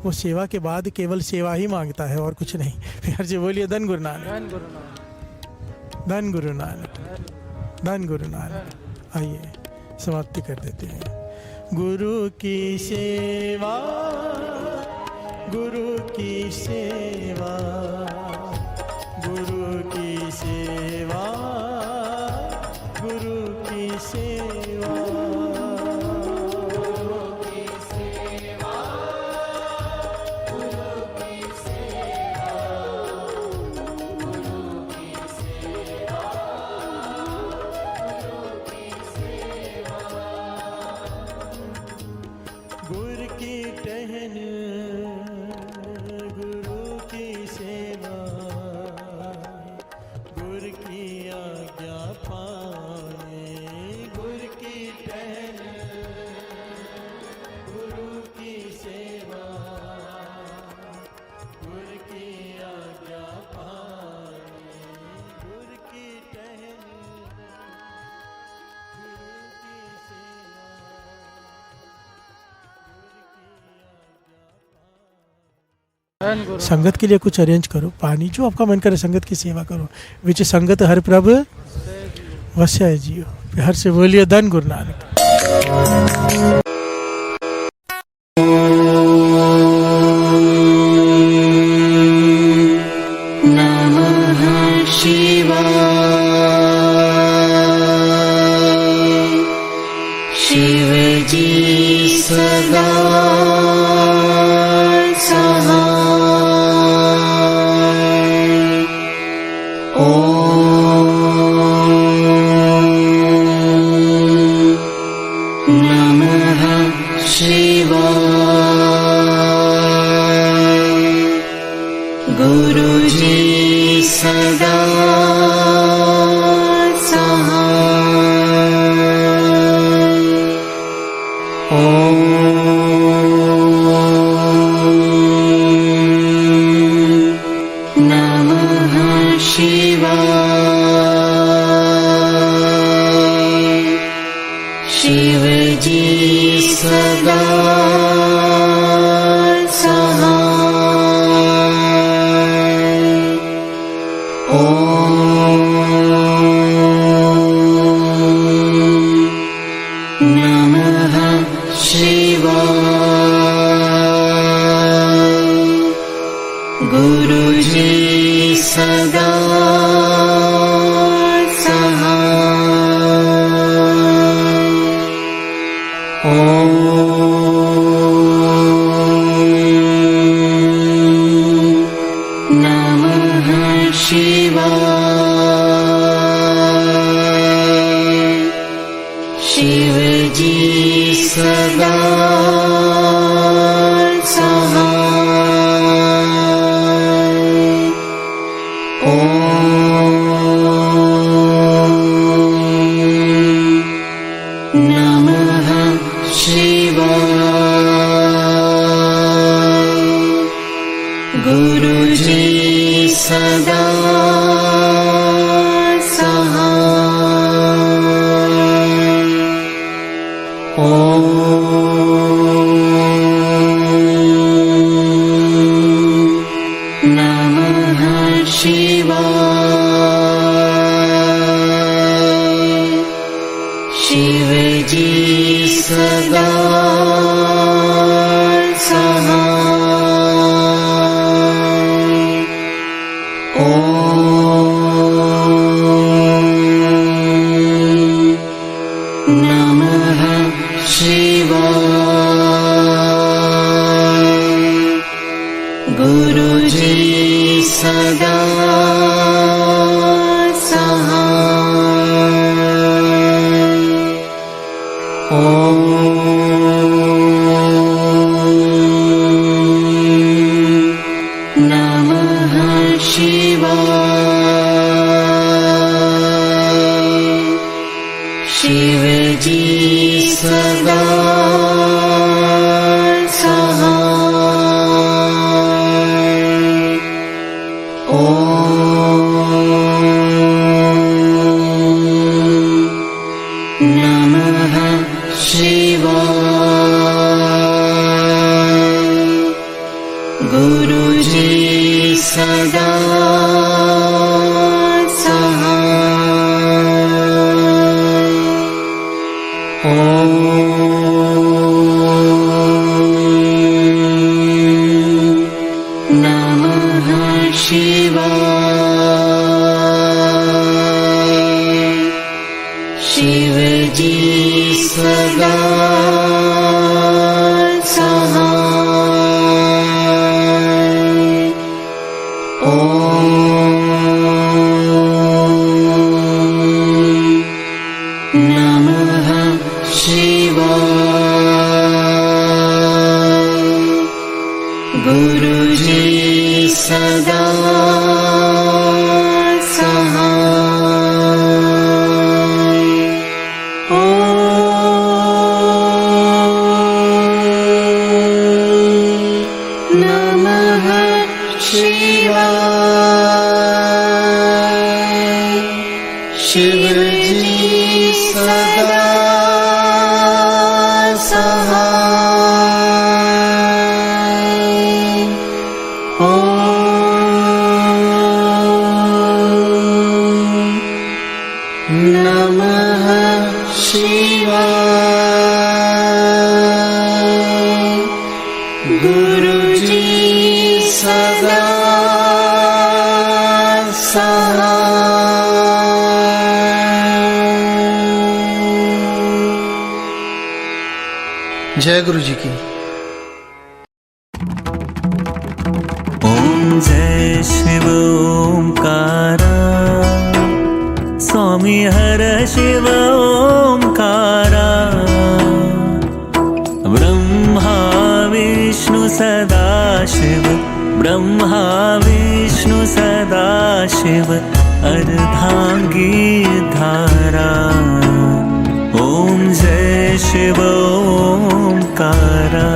वो सेवा के बाद केवल सेवा ही मांगता है और कुछ नहीं। प्यार से बोलिए धन गुरु नानक, धन गुरु नानक, धन गुरु नानक। आइए समाप्ति कर देते हैं। गुरु की सेवा, गुरु की सेवा, गुरु की सेवा, गुरु की सेवा, गुरु की टहन, गुरु की सेवा, गुरु की आज्ञा पाए। गुरु की टहन, गुरु की सेवा, गुरु की आज्ञा पाए। गुरु की टहन, गुरु की सेवा, संगत के लिए कुछ अरेंज करो, पानी जो आपका मन करे, संगत की सेवा करो। विच संगत हर प्रभ वस्या जियो। प्यार से बोलिए धन गुरु नानक।
नमः शिवाय। शिव जी सदा गुरुजी सदा सहाय। ओम नमः शिवाय। शिव जी सदा गुरुजी सदा सहाय। ओम नमः शिवाय। शिव जी सदा गुरुजी सदा सहाय। ओम नमः शिवाय। शिव जी सदा गुरुजी सदा सहाय। ओम नमः शिवाय। शिव जी सदा
जय गुरु जी की।
ओम जय शिव ओंकारा, स्वामी हर शिव ओंकारा। ब्रह्मा विष्णु सदा शिव, ब्रह्मा विष्णु सदा शिव, अर्धांगी धारा। ओम जय शिव ओंकारा।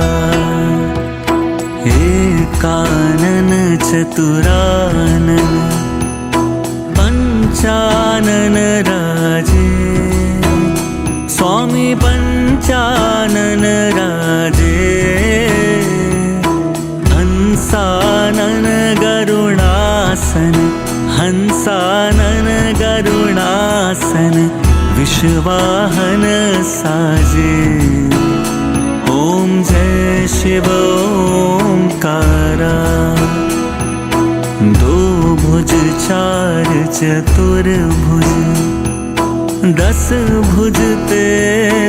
एकानन चतुरानन पंचानन राजे, स्वामी पंचानन राजे। हंसानन गरुणासन, हंसानन गरुणासन, विश्वाहन साजे। ओम जय शिव ओंकारा। दो भुज चार चतुर्भुज, 10 भुज ते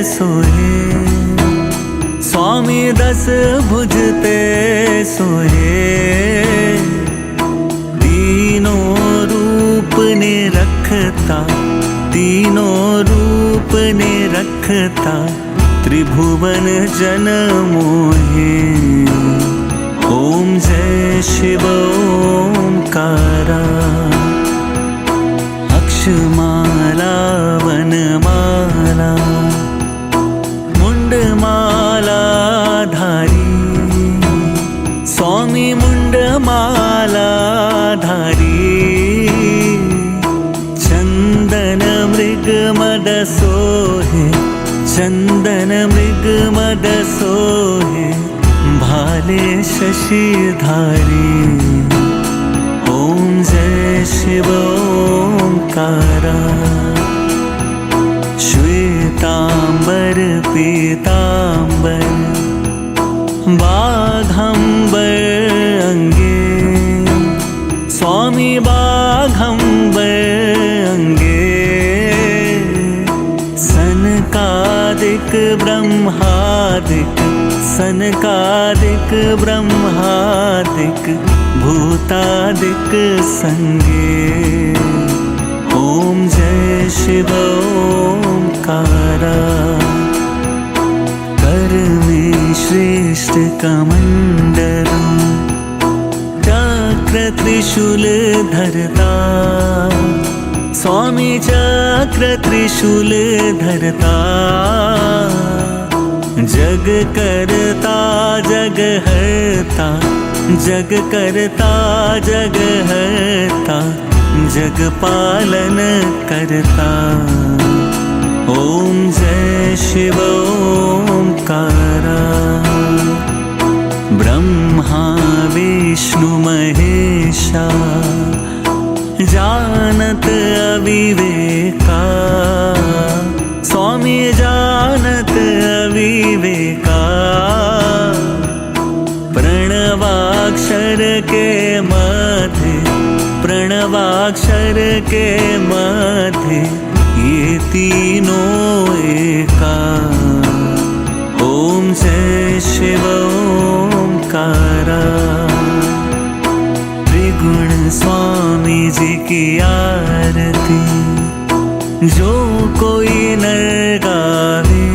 सोहे, स्वामी 10 भुज ते सोहे। तीनों रूप ने रखता, तीनों रूप ने रखता, त्रिभुवन जन मोहे। ओम जय शिव ओंकारा। अक्षमाला वनमाला, मुंडमाला धारी, स्वामी मुंडमाला धारी। चंदन मृग मद सोहे, चंदन मृग मद सोहे, भाले शशिधारी। ओम जय शिव ओंकारा। श्वेतांबर पीतांबर, बाघंबर अंगे, स्वामी बाघंबर अंगे। सनकादिक ब्रह्मादिक, सनकादिक ब्रह्मादिक, भूतादिक संगे। ओम जय शिव ओंकारा। कर में श्रेष्ठ कमंडल, चक्र त्रिशूल धरता, स्वामी चक्र त्रिशूल धरता। जग करता जग हरता, जग करता जग हरता, जग पालन करता। ओम जय शिव ओंकारा। ब्रह्मा विष्णु महेशा, अविवेका, स्वामी जानत अविवेका। प्रणवाक्षर के मध्य, प्रणवाक्षर के मध्य ये तीनों एका। ओम जय शिव ओंकारा। त्रिगुण स्वामी जी की आरती जो कोई नर गावे,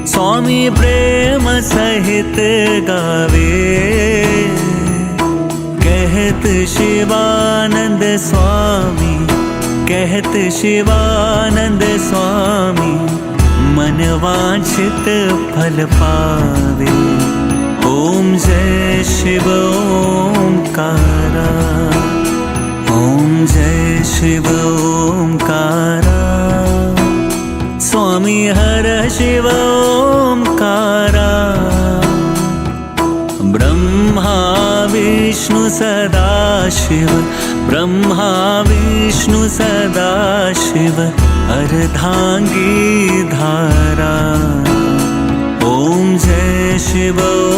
स्वामी प्रेम सहित गावे। कहत शिवानंद स्वामी, कहत शिवानंद स्वामी, मन वांछित फल पावे। ओम जय शिव ओंकारा। ओम जय शिव ओंकारा। स्वामी हर शिव ओंकारा। ब्रह्मा विष्णु सदाशिव, ब्रह्मा विष्णु सदाशिव, अर्धांगी धारा। ओम जय शिव